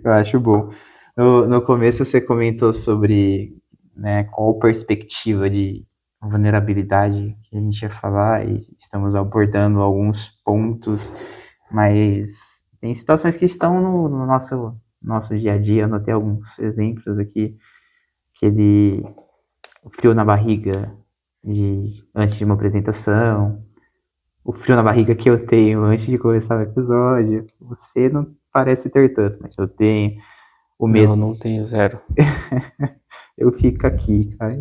Eu acho bom. No começo você comentou sobre, né, qual perspectiva de vulnerabilidade que a gente ia falar e estamos abordando alguns pontos, mas tem situações que estão no nosso dia a dia. Anotei alguns exemplos aqui, aquele frio na barriga antes de uma apresentação, o frio na barriga que eu tenho antes de começar o episódio. Você não parece ter tanto, mas eu tenho o Não, medo. não tenho zero. Eu fico aqui, cara,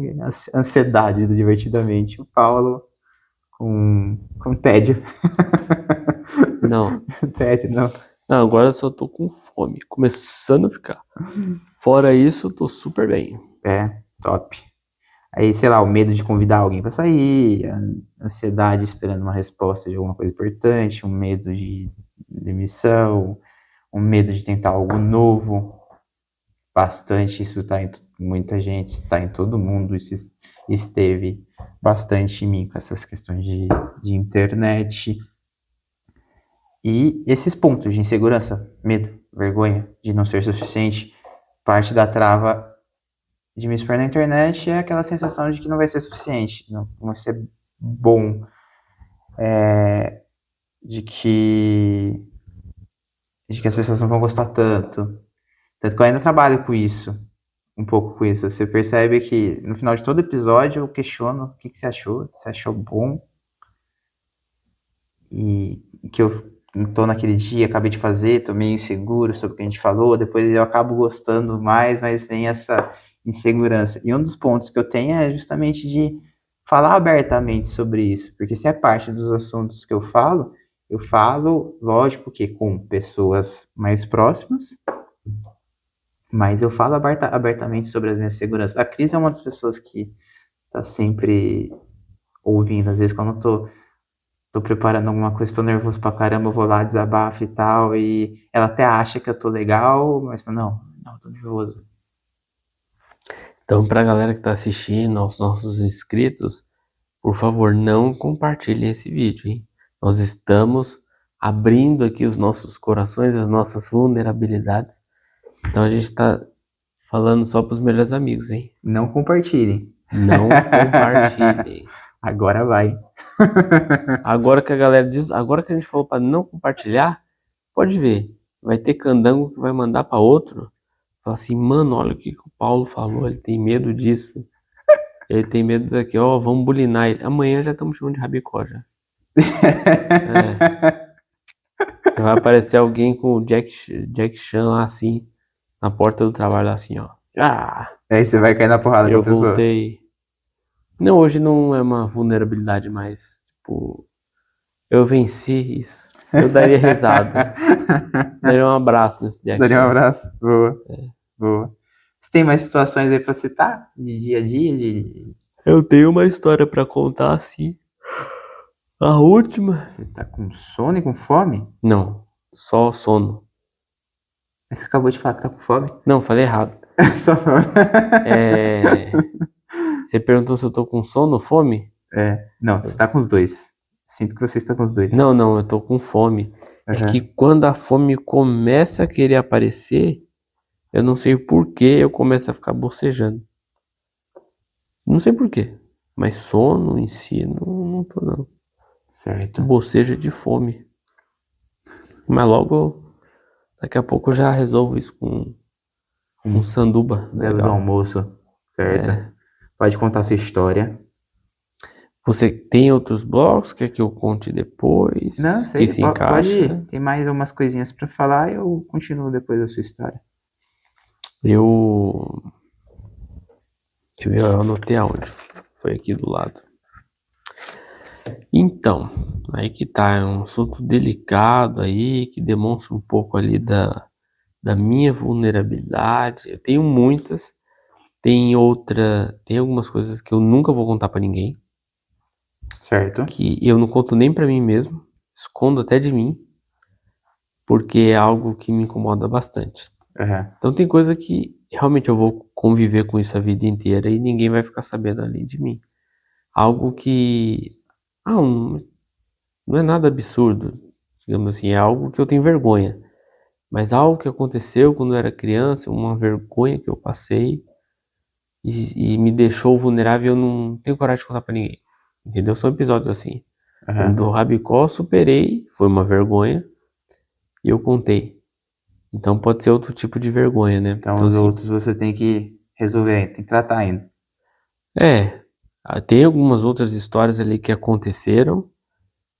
ansiedade do Divertidamente. O Paulo com tédio. Não. Tédio, não. Não, agora eu só tô com fome, começando a ficar. Fora isso, eu tô super bem. É, top. Aí, sei lá, o medo de convidar alguém pra sair, a ansiedade esperando uma resposta de alguma coisa importante, um medo de demissão, um medo de tentar algo novo. Bastante, isso tá em muita gente, está em todo mundo, isso esteve bastante em mim com essas questões de internet. E esses pontos de insegurança, medo, vergonha de não ser suficiente, parte da trava de me expor na internet é aquela sensação de que não vai ser suficiente, não vai ser bom, de que, de que as pessoas não vão gostar tanto. Tanto que eu ainda trabalho com isso, um pouco com isso. Você percebe que no final de todo episódio eu questiono o que você achou, se achou bom, e que eu tô naquele dia, acabei de fazer, tô meio inseguro sobre o que a gente falou, depois eu acabo gostando mais, mas vem essa insegurança. E um dos pontos que eu tenho é justamente de falar abertamente sobre isso, porque se é parte dos assuntos que eu falo, lógico que com pessoas mais próximas, mas eu falo abertamente sobre as minhas seguranças. A Cris é uma das pessoas que tá sempre ouvindo, às vezes quando eu tô preparando alguma coisa, tô nervoso pra caramba, eu vou lá, desabafo e tal, e ela até acha que eu tô legal, mas não, tô nervoso. Então, pra galera que tá assistindo, aos nossos inscritos, por favor, não compartilhem esse vídeo, hein? Nós estamos abrindo aqui os nossos corações, as nossas vulnerabilidades. Então a gente tá falando só pros melhores amigos, hein? Não compartilhem. Não compartilhem. Agora vai. Agora que a galera diz, agora que a gente falou pra não compartilhar, pode ver. Vai ter candango que vai mandar pra outro. Fala assim, mano, olha o que o Paulo falou, ele tem medo disso. Ele tem medo daqui, ó, vamos bulinar ele. Amanhã já estamos chamando de rabicó já. Vai aparecer alguém com o Jack Chan lá assim, na porta do trabalho lá assim, ó. Aí você vai cair na porrada com Eu a pessoa. voltei. Não, hoje não é uma vulnerabilidade mais, tipo, eu venci isso. Eu daria risada. Daria um abraço nesse Jack Daria um Chan. abraço. Boa. Boa. Você tem mais situações aí pra citar? De dia a dia? Eu tenho uma história pra contar assim. A última. Você tá com sono e com fome? Não, só sono. Você acabou de falar que tá com fome? Não, falei errado. Só fome. Você perguntou se eu tô com sono ou fome? Não, você tá com os dois. Sinto que você está com os dois. Não, eu tô com fome. É Uhum. que quando a fome começa a querer aparecer, eu não sei o porquê, eu começo a ficar bocejando. Não sei porquê, mas sono em si, não tô não. Certo. Bocejo de fome. Mas logo, daqui a pouco eu já resolvo isso com um sanduba. Belo do Legal. almoço. Certo. Pode contar sua história. Você tem outros blocos? Quer que eu conte depois? Não, sei. Que se Pode encaixa? ir. Tem mais umas coisinhas pra falar e eu continuo depois da sua história. Eu anotei aonde? Foi aqui do lado. Então, aí que tá, é um assunto delicado aí, que demonstra um pouco ali da minha vulnerabilidade. Eu tenho muitas, tem algumas coisas que eu nunca vou contar pra ninguém, Certo. que eu não conto nem pra mim mesmo, escondo até de mim, porque é algo que me incomoda bastante. Uhum. Então tem coisa que realmente eu vou conviver com isso a vida inteira e ninguém vai ficar sabendo além de mim. Algo que não é nada absurdo, digamos assim, é algo que eu tenho vergonha. mas algo que aconteceu quando eu era criança, uma vergonha que eu passei e me deixou vulnerável, eu não tenho coragem de contar pra ninguém. Entendeu? São episódios assim. O do Rabicó eu superei, foi uma vergonha, e eu contei. Então pode ser outro tipo de vergonha, né? Então os assim, outros você tem que resolver, tem que tratar ainda. tem algumas outras histórias ali que aconteceram,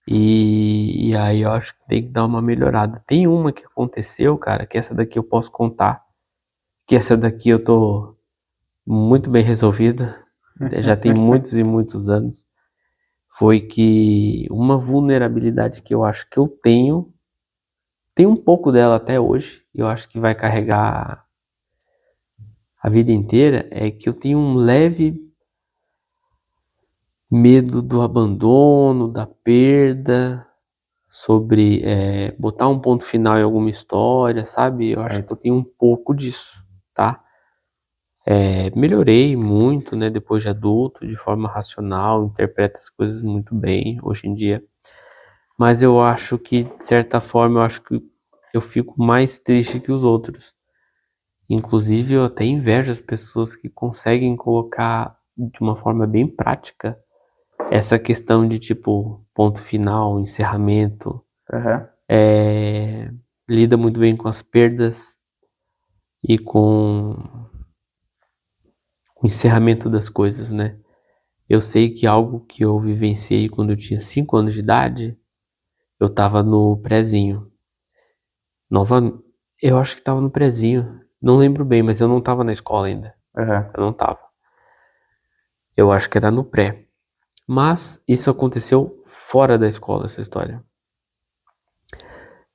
e aí eu acho que tem que dar uma melhorada. Tem uma que aconteceu, cara, que essa daqui eu posso contar, que essa daqui eu tô muito bem resolvido, já tem muitos e muitos anos. Foi que uma vulnerabilidade que eu acho que eu tenho um pouco dela até hoje, e eu acho que vai carregar a vida inteira, é que eu tenho um leve medo do abandono, da perda, sobre botar um ponto final em alguma história, sabe? Eu acho que eu tenho um pouco disso, tá? Melhorei muito, né, depois de adulto, de forma racional, interpreto as coisas muito bem hoje em dia. Mas eu acho que, de certa forma, eu acho que eu fico mais triste que os outros. Inclusive, eu até invejo as pessoas que conseguem colocar de uma forma bem prática essa questão de tipo ponto final, encerramento, Aham. lida muito bem com as perdas e com o encerramento das coisas, né? Eu sei que algo que eu vivenciei quando eu tinha 5 anos de idade, eu tava no prezinho. Nova, eu acho que tava no prezinho, não lembro bem, mas eu não tava na escola ainda. Aham. Eu não tava. Eu acho que era no pré. Mas isso aconteceu fora da escola, essa história.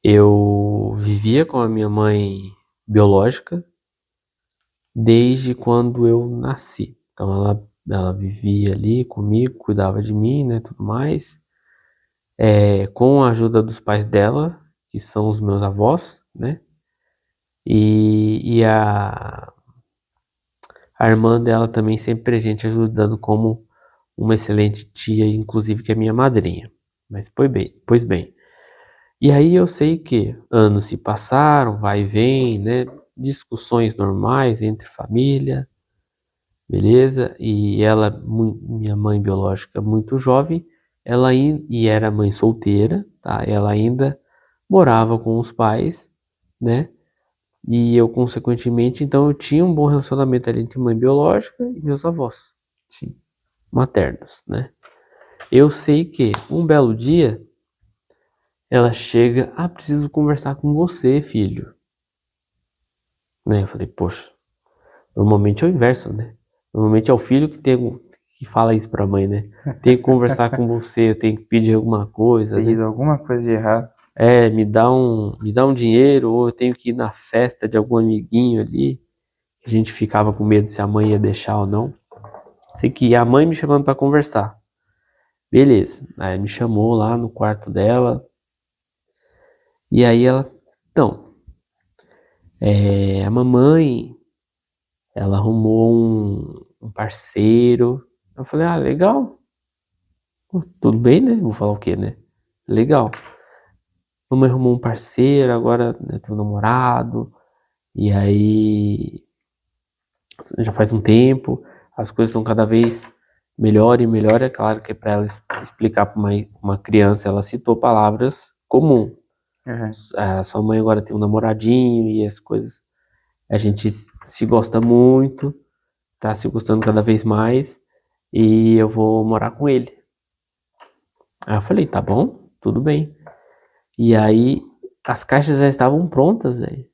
Eu vivia com a minha mãe biológica desde quando eu nasci. Então ela vivia ali comigo, cuidava de mim, né, tudo mais. Com a ajuda dos pais dela, que são os meus avós, né? E a irmã dela também sempre presente, ajudando como uma excelente tia, inclusive que é minha madrinha. Mas pois bem. E aí eu sei que anos se passaram, vai e vem, né? Discussões normais entre família, beleza? E ela, minha mãe biológica, muito jovem, e era mãe solteira, tá? Ela ainda morava com os pais, né? E eu, consequentemente, então eu tinha um bom relacionamento ali entre mãe biológica e meus avós, Sim. maternos, né? Eu sei que um belo dia ela chega, preciso conversar com você, filho. Né? Eu falei, poxa, normalmente é o inverso, né? Normalmente é o filho que fala isso pra mãe, né? Tem que conversar com você, eu tenho que pedir alguma coisa, Fez né? alguma coisa de errado. Me dá um dinheiro, ou eu tenho que ir na festa de algum amiguinho ali. A gente ficava com medo se a mãe ia deixar ou não. Sei que a mãe me chamando pra conversar. Beleza. Aí me chamou lá no quarto dela. E aí ela, então, a mamãe, ela arrumou um parceiro. Eu falei, legal. Tudo bem, né? Vou falar o quê, né? Legal. Mamãe arrumou um parceiro, agora, né, tem um namorado. E aí, já faz um tempo, as coisas estão cada vez melhor e melhor. É claro que para ela explicar para uma criança, ela citou palavras comuns. Aham. A sua mãe agora tem um namoradinho e as coisas. A gente se gosta muito, tá se gostando cada vez mais. E eu vou morar com ele. Aí eu falei, tá bom, tudo bem. E aí as caixas já estavam prontas, velho.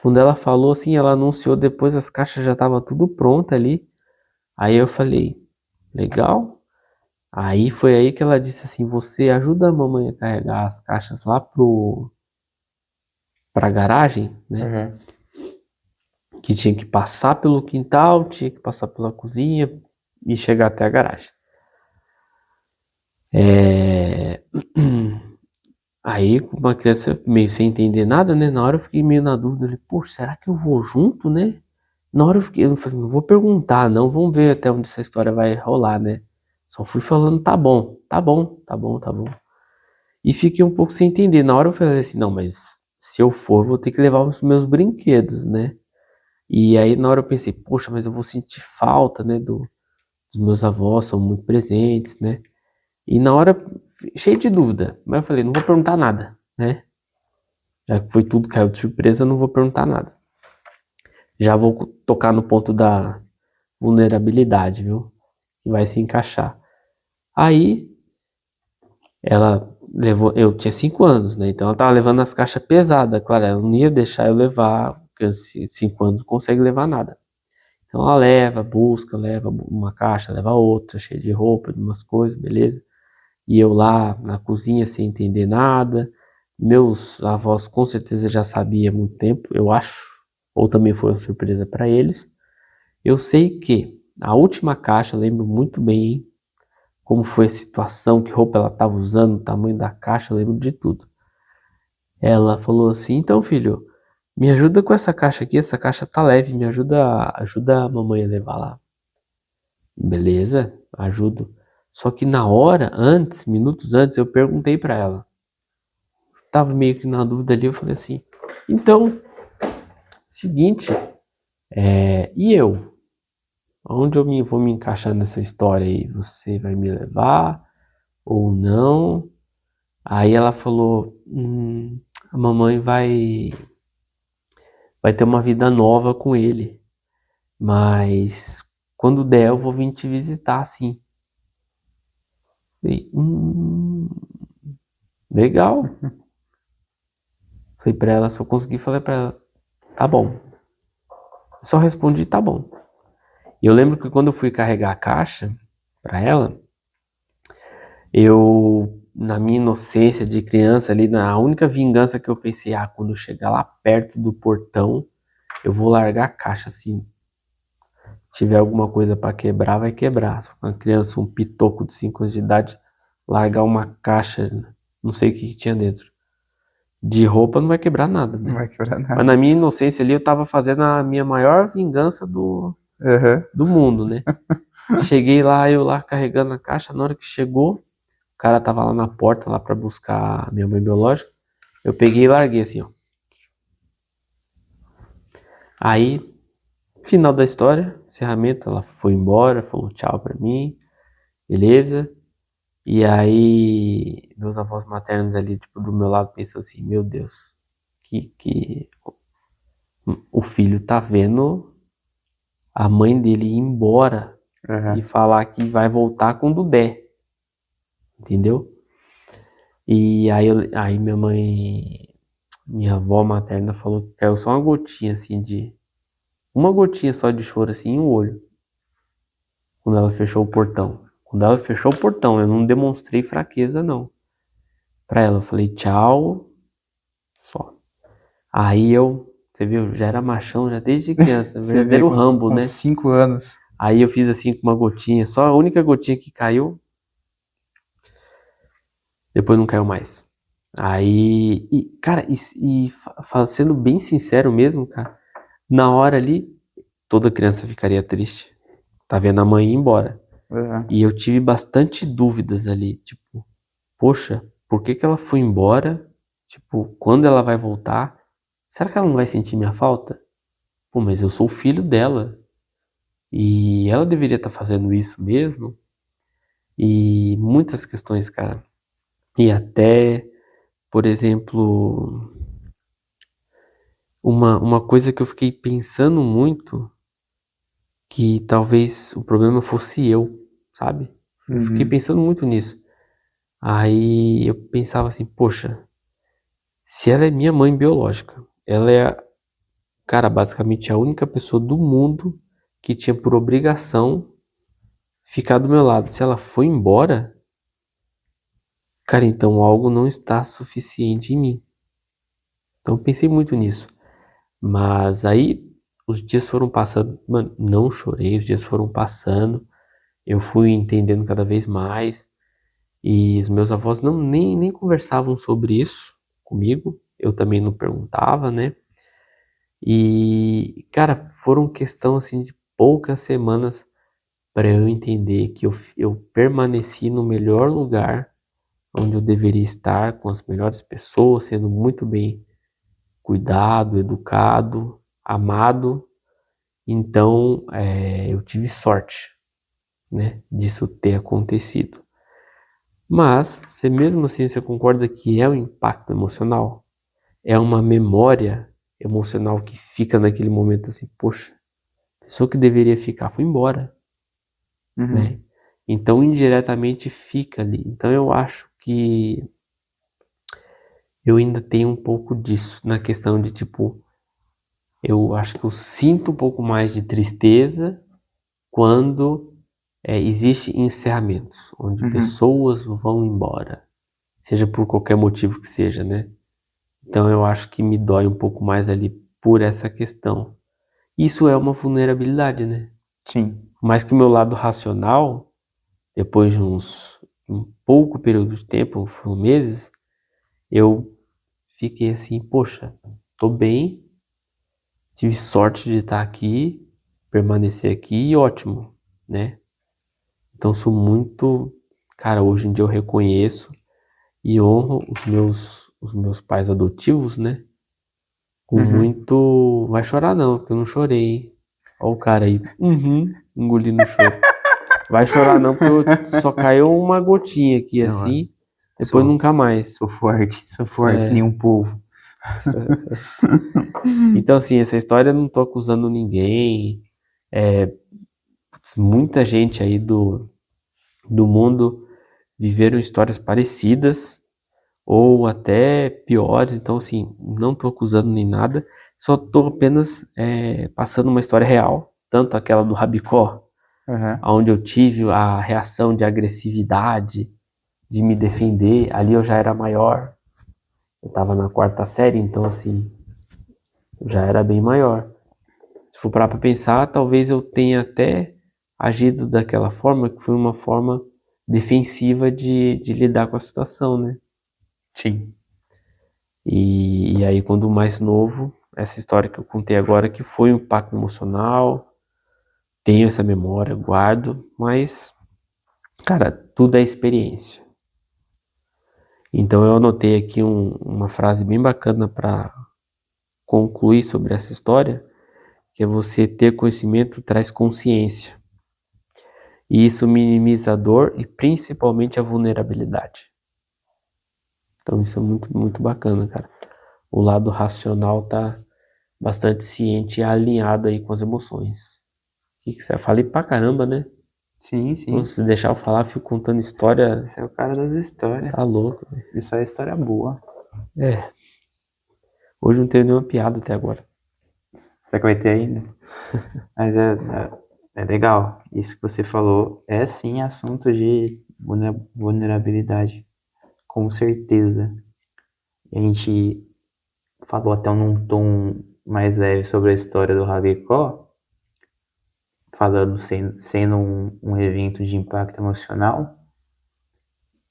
Quando ela falou assim, ela anunciou depois, as caixas já estavam tudo pronta ali. Aí eu falei, legal. Aí foi aí que ela disse assim, você ajuda a mamãe a carregar as caixas lá pra garagem, né? Aham. Que tinha que passar pelo quintal, tinha que passar pela cozinha e chegar até a garagem. Aí, com uma criança meio sem entender nada, né? Na hora eu fiquei meio na dúvida. Falei, poxa, será que eu vou junto, né? Na hora eu falei, não vou perguntar, não. Vamos ver até onde essa história vai rolar, né? Só fui falando, tá bom, tá bom, tá bom, tá bom. E fiquei um pouco sem entender. Na hora eu falei assim, não, mas se eu for, vou ter que levar os meus brinquedos, né? E aí na hora eu pensei, poxa, mas eu vou sentir falta, né, dos meus avós, são muito presentes, né? E na hora, cheio de dúvida, mas eu falei, não vou perguntar nada, né? Já que foi tudo caiu de surpresa, eu não vou perguntar nada. Já vou tocar no ponto da vulnerabilidade, viu? Que vai se encaixar. Aí ela levou, eu tinha 5 anos, né? Então ela tava levando as caixas pesadas, claro, ela não ia deixar eu levar, porque 5 anos não consegue levar nada. Então ela leva, busca, leva uma caixa, leva outra, cheia de roupa, de umas coisas, beleza? E eu lá na cozinha sem entender nada. Meus avós com certeza já sabiam há muito tempo, eu acho, ou também foi uma surpresa para eles. Eu sei que a última caixa, eu lembro muito bem como foi a situação, que roupa ela estava usando, o tamanho da caixa, eu lembro de tudo. Ela falou assim: então, filho, me ajuda com essa caixa aqui, essa caixa tá leve, me ajuda a mamãe a levar lá. Beleza, ajudo. Só que na hora, antes, minutos antes, eu perguntei pra ela. Tava meio que na dúvida ali, eu falei assim: então, seguinte, e eu? Onde vou me encaixar nessa história aí? Você vai me levar ou não? Aí ela falou: a mamãe vai ter uma vida nova com ele, mas quando der eu vou vir te visitar, sim. Falei, legal. Falei pra ela, só consegui falar pra ela, tá bom. Só respondi, tá bom. E eu lembro que quando eu fui carregar a caixa pra ela, eu, na minha inocência de criança ali, na única vingança que eu pensei, quando eu chegar lá perto do portão, eu vou largar a caixa assim. Se tiver alguma coisa pra quebrar, vai quebrar. Se for uma criança, um pitoco de 5 anos de idade, largar uma caixa, não sei o que tinha dentro. De roupa não vai quebrar nada, né? Não vai quebrar Mas nada. na minha inocência ali, eu tava fazendo a minha maior vingança Uhum. do mundo, né? Cheguei lá, eu lá carregando a caixa, na hora que chegou, o cara tava lá na porta, lá pra buscar a minha mãe biológica, eu peguei e larguei assim, ó. Aí, final da história, encerramento, ela foi embora, falou tchau pra mim, beleza? E aí, meus avós maternos ali, tipo, do meu lado, pensando assim, meu Deus, que o filho tá vendo a mãe dele ir embora e Uhum. falar que vai voltar quando der, entendeu? E aí minha avó materna falou que caiu só uma gotinha assim uma gotinha só de choro assim em um olho, quando ela fechou o portão. Quando ela fechou o portão, eu não demonstrei fraqueza não. Pra ela eu falei tchau, só. Você viu, já era machão já desde criança, Você vê verdadeiro Rambo, com né? 5 anos. Aí eu fiz assim com uma gotinha, só a única gotinha que caiu, depois não caiu mais. Aí, cara, sendo bem sincero mesmo, cara, na hora ali, toda criança ficaria triste. Tá vendo a mãe ir embora. Uhum. E eu tive bastante dúvidas ali, tipo, poxa, por que que ela foi embora? Tipo, quando ela vai voltar? Será que ela não vai sentir minha falta? Pô, mas eu sou o filho dela. E ela deveria estar fazendo isso mesmo? E muitas questões, cara. E até, por exemplo, uma coisa que eu fiquei pensando muito, que talvez o problema fosse eu, sabe? Eu fiquei Uhum. pensando muito nisso. Aí eu pensava assim, poxa, se ela é minha mãe biológica, ela é, cara, basicamente a única pessoa do mundo que tinha por obrigação ficar do meu lado. Se ela foi embora, cara, então algo não está suficiente em mim. Então eu pensei muito nisso. Mas aí os dias foram passando, mano, não chorei, os dias foram passando, eu fui entendendo cada vez mais. E os meus avós nem conversavam sobre isso comigo, eu também não perguntava, né? E, cara, foram questão assim de poucas semanas para eu entender que eu permaneci no melhor lugar onde eu deveria estar com as melhores pessoas, sendo muito bem cuidado, educado, amado. Então, eu tive sorte, né, disso ter acontecido. Mas, você mesmo assim, você concorda que é um impacto emocional? É uma memória emocional que fica naquele momento assim, poxa, a pessoa que deveria ficar foi embora, né? Uhum. Então, indiretamente fica ali. Então, eu acho que eu ainda tenho um pouco disso na questão de, tipo, eu acho que eu sinto um pouco mais de tristeza quando existe encerramentos, onde Uhum. pessoas vão embora, seja por qualquer motivo que seja, né? Então eu acho que me dói um pouco mais ali por essa questão. Isso é uma vulnerabilidade, né? Sim. Mas que o meu lado racional, depois de um pouco período de tempo, foram meses, eu fiquei assim, poxa, tô bem, tive sorte de estar aqui, permanecer aqui e ótimo, né? Então sou muito, cara, hoje em dia eu reconheço e honro os meus pais adotivos, né? Com Uhum. muito. Vai chorar não, porque eu não chorei, hein? Ó o cara aí, engolindo o choro. Vai chorar não, porque só caiu uma gotinha aqui Eu assim, depois sou, nunca mais. sou forte, que nem É, um povo. então assim, essa história eu não tô acusando ninguém. Muita gente aí do mundo viveram histórias parecidas ou até piores. Então, assim, não estou acusando nem nada, só estou apenas passando uma história real, tanto aquela do Rabicó, Uhum. onde eu tive a reação de agressividade, de me defender. Ali eu já era maior, eu estava na quarta série, então, assim, eu já era bem maior. Se for parar para pensar, talvez eu tenha até agido daquela forma, que foi uma forma defensiva de lidar com a situação, né? Sim. E aí, quando mais novo, essa história que eu contei agora, que foi um impacto emocional, tenho essa memória, guardo, mas, cara, tudo é experiência. Então, eu anotei aqui uma frase bem bacana para concluir sobre essa história, que é você ter conhecimento traz consciência. E isso minimiza a dor e principalmente a vulnerabilidade. Então, isso é muito, muito bacana, cara. O lado racional tá bastante ciente e alinhado aí com as emoções. Que você falei pra caramba, né? Sim, Então, sim. se deixar eu falar, fico contando história, Você é o cara das histórias. tá louco, né? Isso é história boa. É, hoje não teve nenhuma piada até agora. Será que vai ter ainda? Mas é legal. Isso que você falou é sim assunto de vulnerabilidade. Com certeza. A gente falou até num tom mais leve sobre a história do Rabicó, falando sendo um evento de impacto emocional.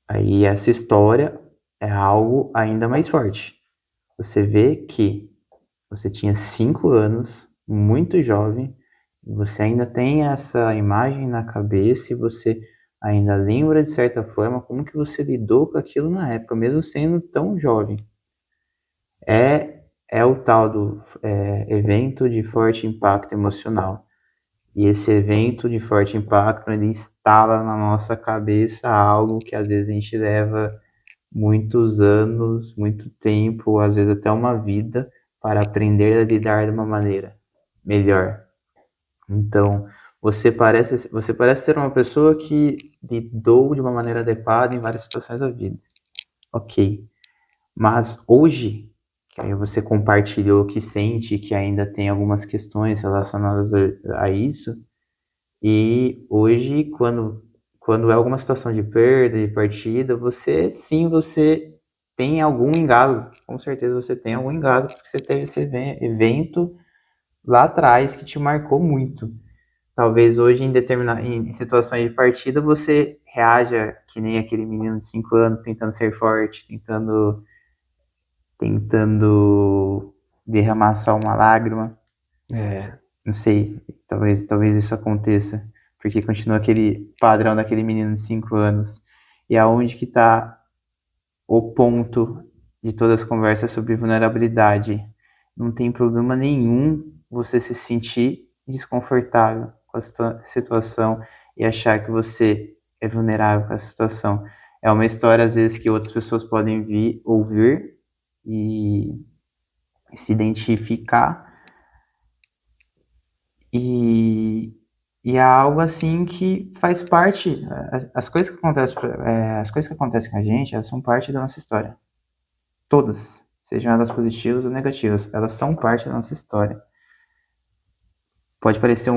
Aí essa história é algo ainda mais forte. Você vê que você tinha 5 anos, muito jovem, e você ainda tem essa imagem na cabeça e você ainda lembra de certa forma como que você lidou com aquilo na época, mesmo sendo tão jovem. É o tal do evento de forte impacto emocional. E esse evento de forte impacto, ele instala na nossa cabeça algo que às vezes a gente leva muitos anos, muito tempo, às vezes até uma vida, para aprender a lidar de uma maneira melhor. Então, você parece ser uma pessoa que lidou de uma maneira adequada em várias situações da vida. Ok. Mas hoje, que aí você compartilhou que sente que ainda tem algumas questões relacionadas a isso, e hoje, quando é alguma situação de perda, de partida, você tem algum engasgo. Com certeza você tem algum engasgo, porque você teve esse evento lá atrás que te marcou muito. Talvez hoje, em situações de partida, você reaja que nem aquele menino de 5 anos, tentando ser forte, tentando derramar só uma lágrima. É, Não sei, talvez isso aconteça, porque continua aquele padrão daquele menino de 5 anos. E aonde que tá? o ponto de todas as conversas sobre vulnerabilidade. Não tem problema nenhum você se sentir desconfortável com a situação e achar que você é vulnerável com essa situação. É uma história, às vezes, que outras pessoas podem ouvir e se identificar. E é algo assim que faz parte. As coisas que acontecem com a gente, elas são parte da nossa história. Todas, sejam elas positivas ou negativas, elas são parte da nossa história. Pode parecer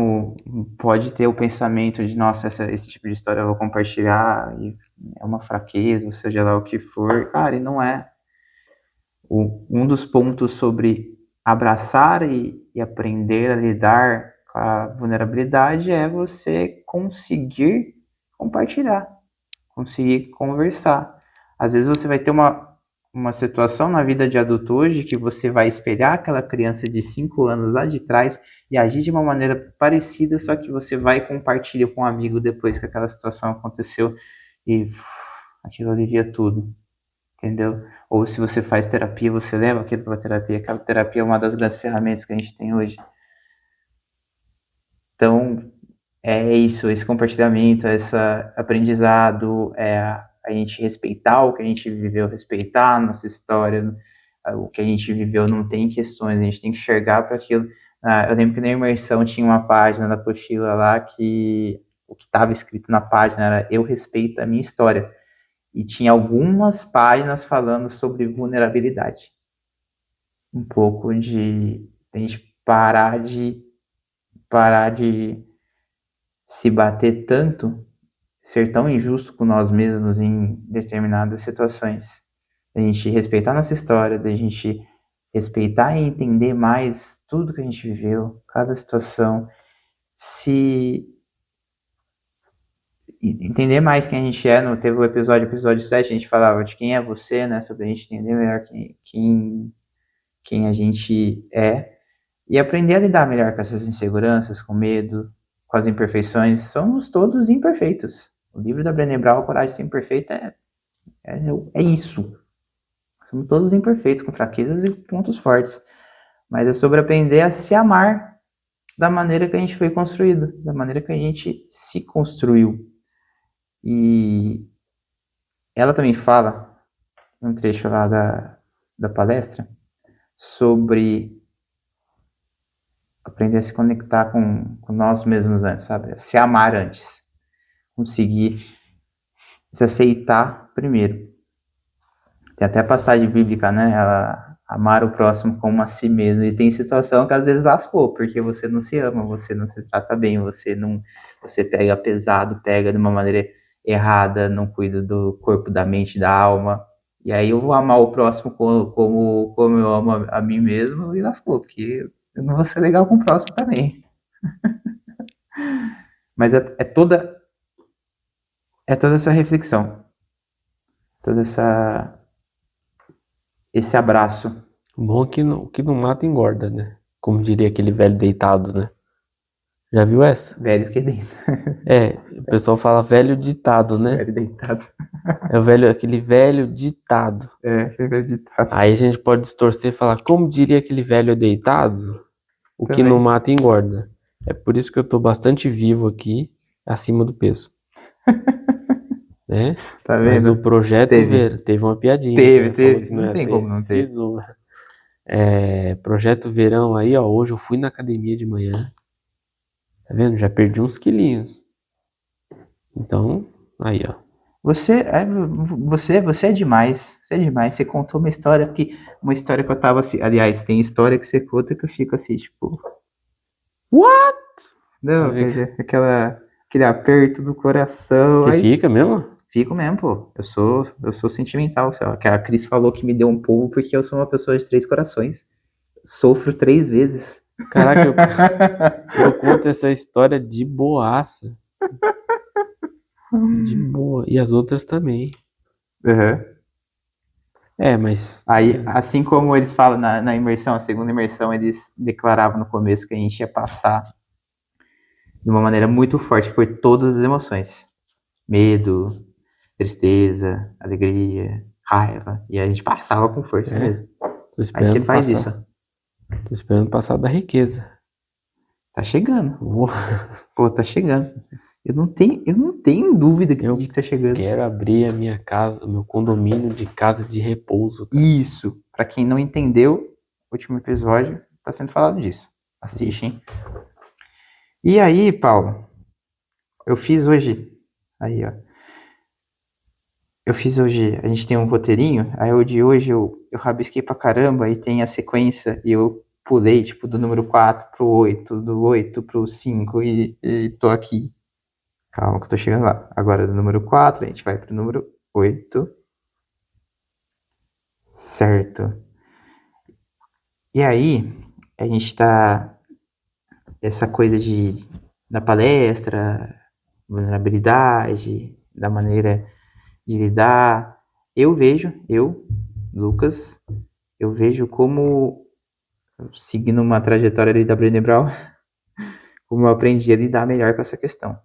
pode ter o pensamento de, nossa, esse tipo de história eu vou compartilhar e é uma fraqueza, ou seja lá o que for. Cara, e não é. Um dos pontos sobre abraçar e aprender a lidar com a vulnerabilidade é você conseguir compartilhar, conseguir conversar. Às vezes você vai ter uma situação na vida de adulto hoje que você vai espelhar aquela criança de 5 anos lá de trás e agir de uma maneira parecida, só que você vai e compartilha com um amigo depois que aquela situação aconteceu e aquilo alivia tudo. Entendeu? Ou se você faz terapia, você leva aquilo para a terapia. Aquela terapia é uma das grandes ferramentas que a gente tem hoje. Então, é isso, esse compartilhamento, esse aprendizado, a gente respeitar o que a gente viveu, respeitar a nossa história, o que a gente viveu não tem questões, a gente tem que enxergar para aquilo. Eu lembro que na imersão tinha uma página da apostila lá que o que estava escrito na página era "Eu respeito a minha história". E tinha algumas páginas falando sobre vulnerabilidade. Um pouco de a gente parar de se bater tanto, ser tão injusto com nós mesmos em determinadas situações. A gente respeitar nossa história, da gente respeitar e entender mais tudo que a gente viveu, cada situação, entender mais quem a gente é. Teve o episódio 7, a gente falava de quem é você, né? Sobre a gente entender melhor quem a gente é e aprender a lidar melhor com essas inseguranças, com medo, com as imperfeições. Somos todos imperfeitos. O livro da Brené Brown, Coragem de Ser Imperfeita, é isso. Somos todos imperfeitos, com fraquezas e pontos fortes. Mas é sobre aprender a se amar da maneira que a gente foi construído, da maneira que a gente se construiu. E ela também fala, um trecho lá da palestra, sobre aprender a se conectar com nós mesmos antes, sabe? Se amar antes. Conseguir se aceitar primeiro. Tem até a passagem bíblica, né? Amar o próximo como a si mesmo. E tem situação que às vezes lascou, porque você não se ama, você não se trata bem, você pega pesado, pega de uma maneira errada, não cuida do corpo, da mente, da alma. E aí eu vou amar o próximo como eu amo a mim mesmo e lascou, porque eu não vou ser legal com o próximo também. Mas é toda essa reflexão, esse abraço. Bom que não mata engorda, né? Como diria aquele velho deitado, né? Já viu essa? Velho que deita. O pessoal fala velho ditado, né? Velho deitado. Aquele velho ditado. Aquele velho ditado. Aí a gente pode distorcer e falar, como diria aquele velho deitado, o que não mata engorda. É por isso que eu tô bastante vivo aqui, acima do peso. Né? Tá vendo? Mas o projeto teve uma piadinha. Teve. Não tem como não ter. Projeto verão aí, ó. Hoje eu fui na academia de manhã. Tá vendo? Já perdi uns quilinhos. Então, aí, ó. Você é demais. Você é demais. Você contou uma história que eu tava assim. Aliás, tem história que você conta que eu fico assim, tipo. What? Não, aquele aperto do coração. Você fica mesmo? Fico mesmo, pô. Eu sou sentimental. Que a Cris falou que me deu um pouco porque eu sou uma pessoa de 3 corações. Sofro 3 vezes. Caraca, eu conto essa história de boaça. De boa. E as outras também. Mas... Aí, assim como eles falam na imersão, a segunda imersão, eles declaravam no começo que a gente ia passar de uma maneira muito forte por todas as emoções. Medo, tristeza, alegria, raiva. E a gente passava com força mesmo. Aí você faz isso. Tô esperando passar da riqueza. Tá chegando. Pô, tá chegando. Eu não tenho dúvida de que tá chegando. Quero abrir a minha casa, o meu condomínio de casa de repouso. Cara. Isso. Pra quem não entendeu, o último episódio tá sendo falado disso. Assiste, hein? E aí, Paulo, eu fiz hoje. Aí, ó. Eu fiz hoje. A gente tem um roteirinho. Aí o de hoje eu rabisquei pra caramba e tem a sequência. E eu pulei, tipo, do número 4 pro 8, do 8 pro 5 e tô aqui. Calma que eu tô chegando lá. Agora do número 4, a gente vai pro número 8. Certo. E aí, a gente tá... Essa coisa da palestra, vulnerabilidade, da maneira de lidar. Lucas, eu vejo como, seguindo uma trajetória ali da Brené Brown, como eu aprendi a lidar melhor com essa questão.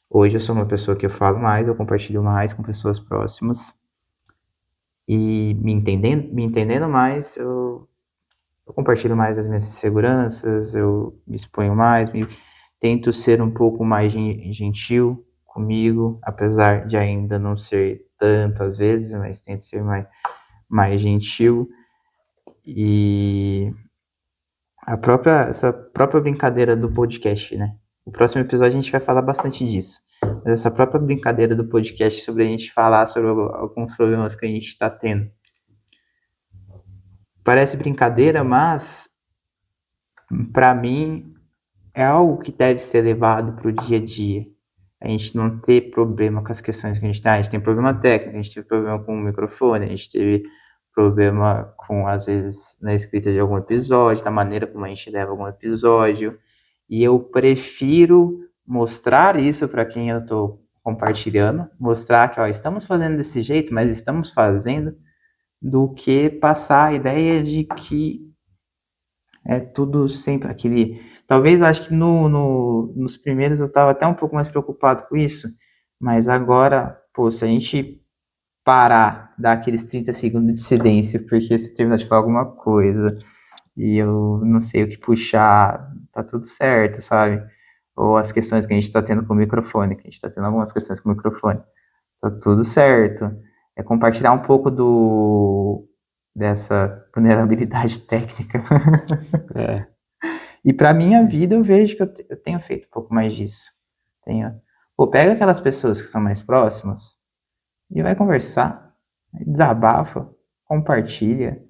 Hoje eu sou uma pessoa que eu falo mais, eu compartilho mais com pessoas próximas. E me entendendo mais, eu compartilho mais as minhas inseguranças, eu me exponho mais, tento ser um pouco mais gentil comigo, apesar de ainda não ser tanto às vezes, mas tento ser mais gentil. E essa própria brincadeira do podcast, né? No próximo episódio a gente vai falar bastante disso. Mas essa própria brincadeira do podcast sobre a gente falar sobre alguns problemas que a gente está tendo. Parece brincadeira, mas para mim é algo que deve ser levado para o dia a dia. A gente não ter problema com as questões que a gente tem. A gente tem problema técnico, a gente teve problema com o microfone, a gente teve problema com, às vezes, na escrita de algum episódio, da maneira como a gente leva algum episódio. E eu prefiro mostrar isso para quem eu estou compartilhando, mostrar que, ó, estamos fazendo desse jeito, mas estamos fazendo, do que passar a ideia de que é tudo sempre aquele... Talvez, acho que nos primeiros eu estava até um pouco mais preocupado com isso, mas agora, pô, se a gente parar, dar aqueles 30 segundos de silêncio, porque você terminar de falar alguma coisa e eu não sei o que puxar, tá tudo certo, sabe? Ou as questões que a gente tá tendo com o microfone, que a gente tá tendo algumas questões com o microfone, tá tudo certo. É compartilhar um pouco dessa vulnerabilidade técnica. E para minha vida eu vejo que eu tenho feito um pouco mais disso. Pô, pega aquelas pessoas que são mais próximas e vai conversar, desabafa, compartilha,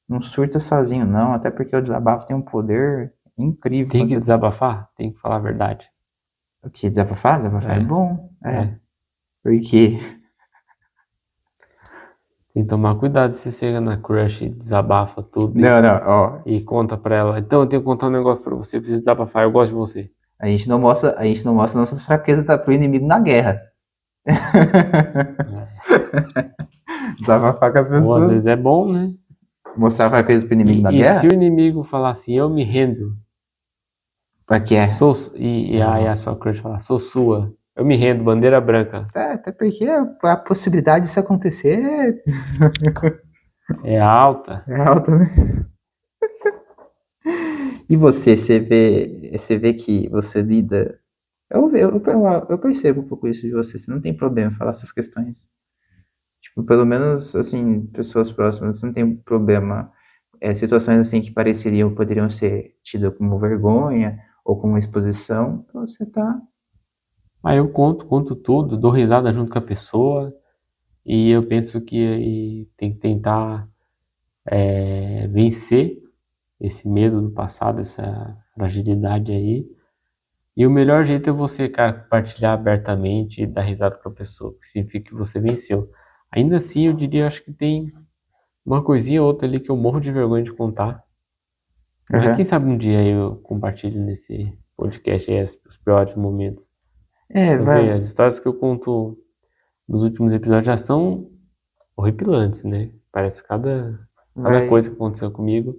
não surta sozinho não, até porque o desabafo tem um poder incrível. Tem que desabafar? Tem que falar a verdade. O que? Desabafar? Desabafar é bom. Por quê? Tem que tomar cuidado se você chega na crush e desabafa tudo. E conta pra ela. Então, eu tenho que contar um negócio pra você, precisa desabafar, eu gosto de você. A gente não mostra nossas fraquezas pro inimigo na guerra. Desabafar com as pessoas. Ou às vezes é bom, né? Mostrar fraquezas pro inimigo na guerra? E se o inimigo falar assim, eu me rendo. Pra quê? E a sua crush falar, sou sua. Eu me rendo, bandeira branca. Até porque a possibilidade disso acontecer é alta. É alta, né? E você vê que você lida... Eu percebo um pouco isso de você. Você não tem problema em falar suas questões. Tipo, pelo menos, assim, pessoas próximas, você não tem problema. Situações assim que poderiam ser tidas como vergonha ou como exposição, então você tá... Aí eu conto tudo, dou risada junto com a pessoa e eu penso que tem que tentar vencer esse medo do passado, essa fragilidade aí. E o melhor jeito é você, cara, compartilhar abertamente e dar risada com a pessoa, que significa que você venceu. Ainda assim, eu diria, acho que tem uma coisinha ou outra ali que eu morro de vergonha de contar. Mas quem sabe um dia eu compartilho nesse podcast aí os piores momentos. As histórias que eu conto nos últimos episódios já são horripilantes, né? Parece cada coisa que aconteceu comigo,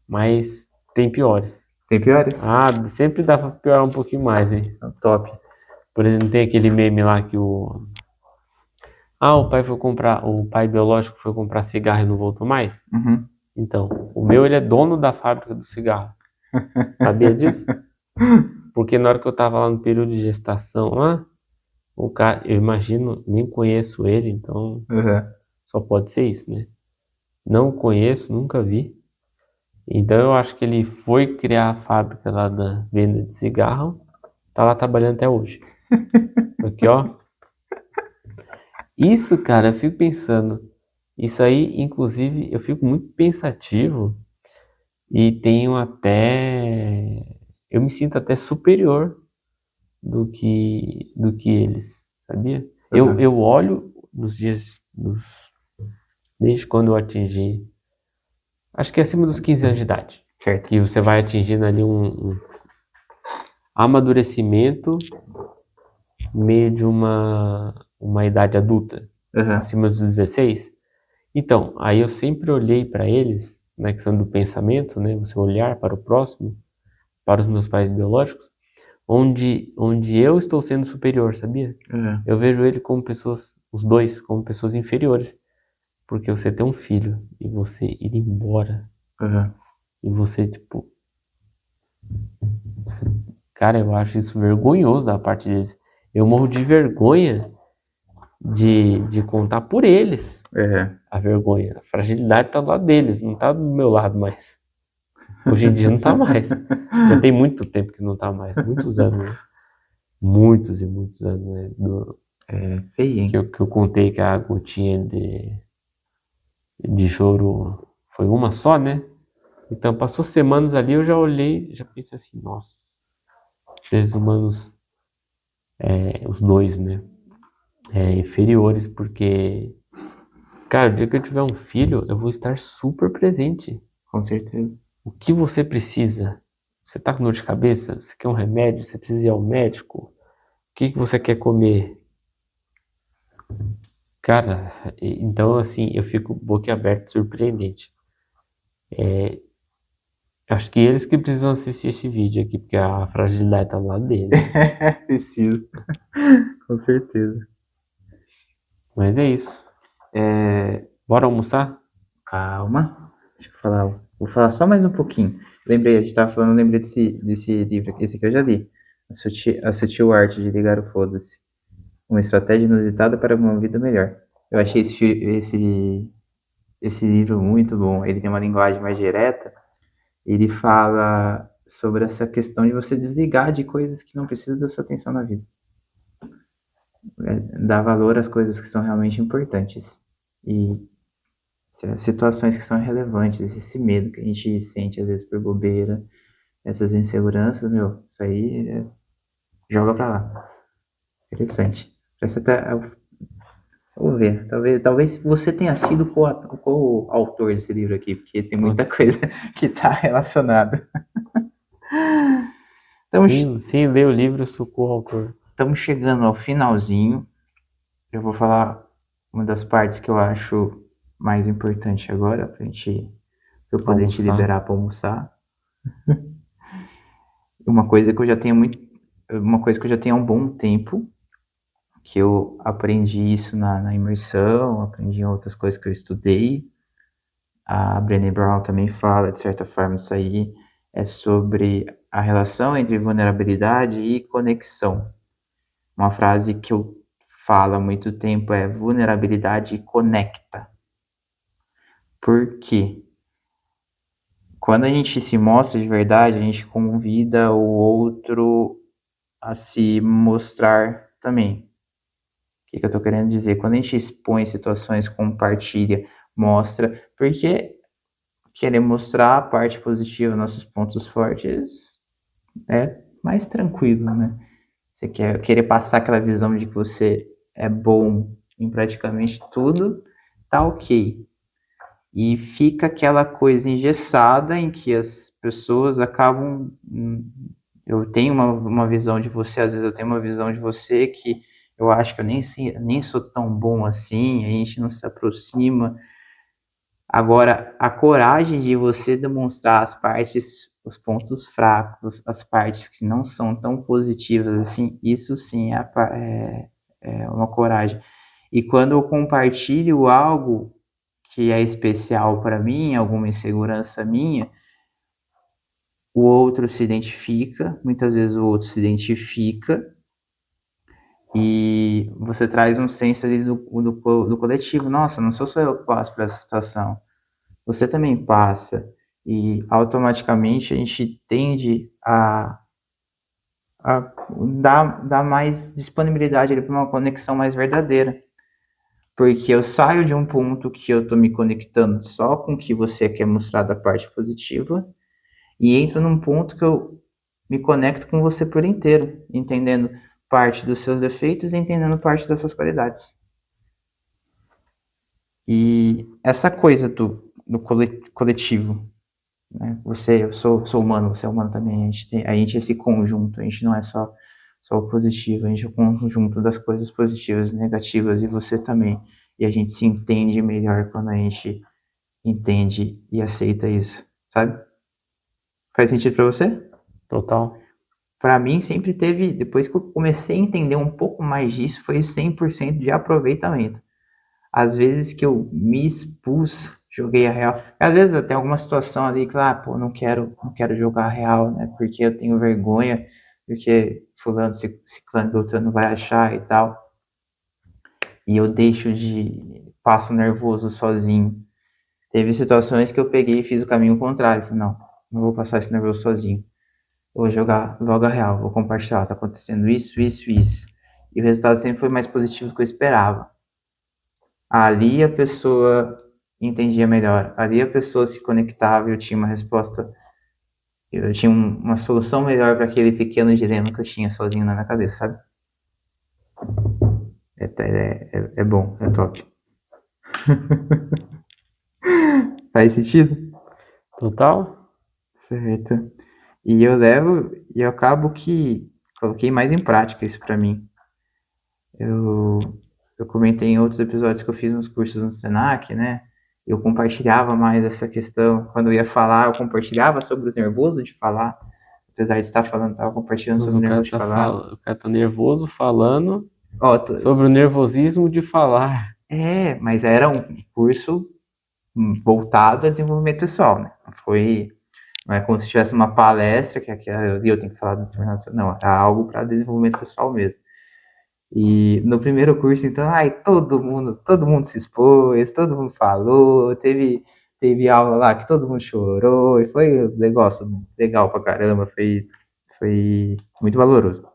mas tem piores. Tem piores? Sempre dá pra piorar um pouquinho mais, hein? Top. Por exemplo, tem aquele meme lá que Ah, o pai biológico foi comprar cigarro e não voltou mais? Uhum. Então, o meu, ele é dono da fábrica do cigarro. Sabia disso? Porque na hora que eu tava lá no período de gestação lá, o cara, eu imagino, nem conheço ele, então Uhum. só pode ser isso, né? Não conheço, nunca vi. Então eu acho que ele foi criar a fábrica lá da venda de cigarro, tá lá trabalhando até hoje. Aqui, ó. Isso, cara, eu fico pensando. Isso aí, inclusive, eu fico muito pensativo e tenho até. Eu me sinto até superior do que eles, sabia? Eu, Uhum. eu olho nos dias, desde quando eu atingi, acho que é acima dos 15 anos de idade, Certo. que você vai atingindo ali um amadurecimento meio de uma idade adulta, Uhum. acima dos 16. Então, aí eu sempre olhei para eles, na questão do pensamento, né? Você olhar para o próximo, para os meus pais biológicos, onde eu estou sendo superior, sabia? Uhum. Eu vejo ele como pessoas, os dois, como pessoas inferiores, porque você tem um filho e você ir embora Uhum. e você, tipo, você- cara, eu acho isso vergonhoso da parte deles. Eu morro de vergonha de contar por eles Uhum. a vergonha. A fragilidade tá do lado deles, não tá do meu lado mais. Hoje em dia não tá mais. Já tem muito tempo que não tá mais, muitos anos, né? Muitos e muitos anos, né? É feio, Que hein? eu, que eu contei que a gotinha de choro foi uma só, né? Então passou semanas ali, eu já olhei, já pensei assim, nossa, seres humanos, os dois, né? Inferiores, porque, cara, o dia que eu tiver um filho, eu vou estar super presente. Com certeza. O que você precisa? Você tá com dor de cabeça? Você quer um remédio? Você precisa ir ao médico? O que que você quer comer? Cara, então assim, eu fico boquiaberto, surpreendente. Acho que eles que precisam assistir esse vídeo aqui, porque a fragilidade tá do lado deles. Preciso. Com certeza. Mas é isso. É, Bora almoçar? calma. Deixa eu falar. Vou falar só mais um pouquinho. Lembrei, a gente tava falando, lembrei desse livro aqui. Esse aqui eu já li. A Sutil Arte de Ligar o Foda-se. Uma estratégia inusitada para uma vida melhor. Eu achei esse livro muito bom. Ele tem uma linguagem mais direta. Ele fala sobre essa questão de você desligar de coisas que não precisam da sua atenção na vida. Dar valor às coisas que são realmente importantes. E situações que são relevantes, esse medo que a gente sente às vezes por bobeira, essas inseguranças, meu, isso aí joga pra lá. Interessante. Parece até. Vamos ver. Talvez você tenha sido co-autor desse livro aqui, porque tem muita Pode ser. coisa que está relacionada. Estamos, Sim, ler o livro Socorro ao Autor. estamos chegando ao finalzinho. Eu vou falar uma das partes que eu acho mais importante agora, pra eu poder te Almoçar. liberar para almoçar. Uma coisa que eu já tenho muito, uma coisa que eu já tenho há um bom tempo, que eu aprendi isso na imersão, aprendi em outras coisas que eu estudei. A Brené Brown também fala, de certa forma, isso aí é sobre a relação entre vulnerabilidade e conexão. Uma frase que eu falo há muito tempo é vulnerabilidade conecta. Por quê? Quando a gente se mostra de verdade, a gente convida o outro a se mostrar também. O que eu estou querendo dizer? Quando a gente expõe situações, compartilha, mostra, porque querer mostrar a parte positiva, nossos pontos fortes, é mais tranquilo, né? Você querer passar aquela visão de que você é bom em praticamente tudo, tá ok. E fica aquela coisa engessada em que as pessoas acabam. Eu tenho uma visão de você, às vezes eu tenho uma visão de você que eu acho que eu nem sou tão bom assim, a gente não se aproxima. Agora, a coragem de você demonstrar as partes, os pontos fracos, as partes que não são tão positivas assim, isso sim é uma coragem. E quando eu compartilho algo que é especial para mim, alguma insegurança minha, o outro se identifica, muitas vezes o outro se identifica, e você traz um senso ali do coletivo. Nossa, não sou só eu que passo por essa situação, você também passa. E automaticamente a gente tende a dar mais disponibilidade para uma conexão mais verdadeira. Porque eu saio de um ponto que eu estou me conectando só com o que você quer mostrar da parte positiva e entro num ponto que eu me conecto com você por inteiro, entendendo parte dos seus defeitos e entendendo parte das suas qualidades. E essa coisa do coletivo, né? Eu sou humano, você é humano também, a gente é esse conjunto, a gente não é só o positivo, a gente é o conjunto das coisas positivas e negativas, e você também. E a gente se entende melhor quando a gente entende e aceita isso, sabe? Faz sentido pra você? Total. Pra mim sempre teve, depois que eu comecei a entender um pouco mais disso, foi 100% de aproveitamento. Às vezes que eu me expus, joguei a real. Às vezes até alguma situação ali que, pô, não quero jogar a real, né? Porque eu tenho vergonha, porque fulano, ciclano, beltrano vai achar e tal. E eu passo nervoso sozinho. Teve situações que eu peguei e fiz o caminho contrário. Falei, não vou passar esse nervoso sozinho. Eu vou jogar logo a real, vou compartilhar, tá acontecendo isso. E o resultado sempre foi mais positivo do que eu esperava. Ali a pessoa entendia melhor, ali a pessoa se conectava e eu tinha uma resposta, eu tinha uma solução melhor para aquele pequeno dilema que eu tinha sozinho na minha cabeça, sabe? É bom, é top. Faz sentido? Total? Certo. E eu acabo que coloquei mais em prática isso para mim. Eu comentei em outros episódios que eu fiz uns cursos no Senac, né? Eu compartilhava mais essa questão. Quando eu ia falar, eu compartilhava sobre o nervoso de falar. Apesar de estar falando, estava compartilhando sobre o nervoso de falar. O cara tá nervoso falando Ó, sobre o nervosismo de falar. mas era um curso voltado a desenvolvimento pessoal, né? Não é como se tivesse uma palestra que eu tenho que falar do determinação. Não, era algo para desenvolvimento pessoal mesmo. E no primeiro curso, então, todo mundo se expôs, todo mundo falou, teve aula lá que todo mundo chorou, e foi um negócio legal pra caramba, foi muito valoroso.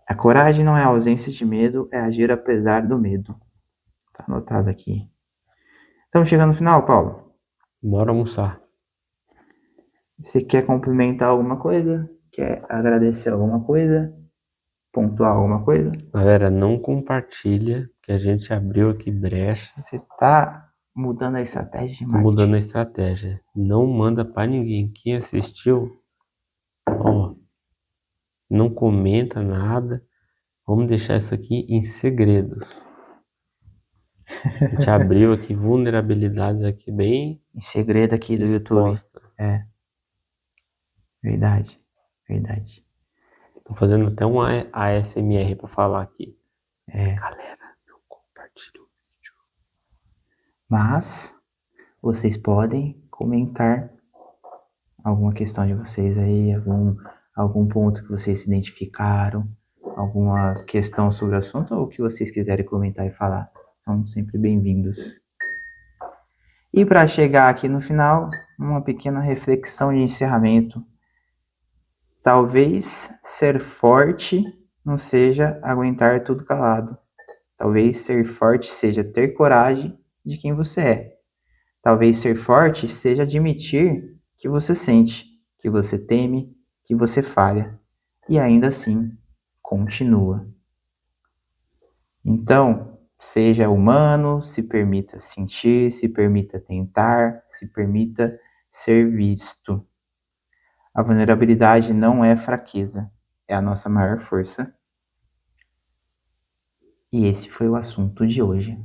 A coragem não é a ausência de medo, é agir apesar do medo. Tá anotado aqui. Estamos chegando no final, Paulo. Bora almoçar. Você quer cumprimentar alguma coisa? Quer agradecer alguma coisa? Pontuar alguma coisa? Galera, não compartilha, que a gente abriu aqui brecha. Você tá mudando a estratégia de Tô marketing. mudando a estratégia. Não manda pra ninguém. Quem assistiu, ó, não comenta nada. Vamos deixar isso aqui em segredo. A gente abriu aqui vulnerabilidades aqui bem em segredo aqui do YouTube. exposta. Verdade. Tô fazendo até um ASMR pra falar aqui. Galera, não compartilha o vídeo. Mas vocês podem comentar alguma questão de vocês aí, algum ponto que vocês se identificaram, alguma questão sobre o assunto ou o que vocês quiserem comentar e falar. São sempre bem-vindos. E para chegar aqui no final, uma pequena reflexão de encerramento. Talvez ser forte não seja aguentar tudo calado. Talvez ser forte seja ter coragem de quem você é. Talvez ser forte seja admitir que você sente, que você teme, que você falha. E ainda assim, continua. Então, seja humano, se permita sentir, se permita tentar, se permita ser visto. A vulnerabilidade não é fraqueza, é a nossa maior força. E esse foi o assunto de hoje.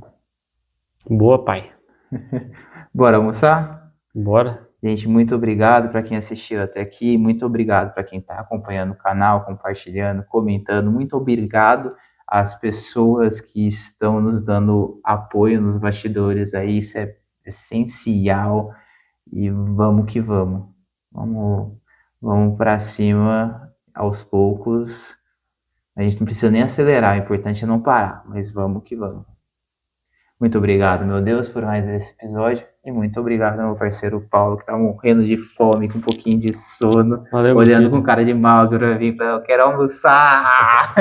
Boa, pai. Bora almoçar? Bora. Gente, muito obrigado para quem assistiu até aqui. Muito obrigado para quem está acompanhando o canal, compartilhando, comentando. Muito obrigado as pessoas que estão nos dando apoio nos bastidores aí, isso é essencial. E vamos que vamos. Vamos para cima aos poucos. A gente não precisa nem acelerar, o importante é não parar, mas vamos que vamos. Muito obrigado, meu Deus, por mais esse episódio. E muito obrigado ao meu parceiro Paulo, que tá morrendo de fome, com um pouquinho de sono. Valeu, Olhando com cara de mal pra mim, eu quero almoçar.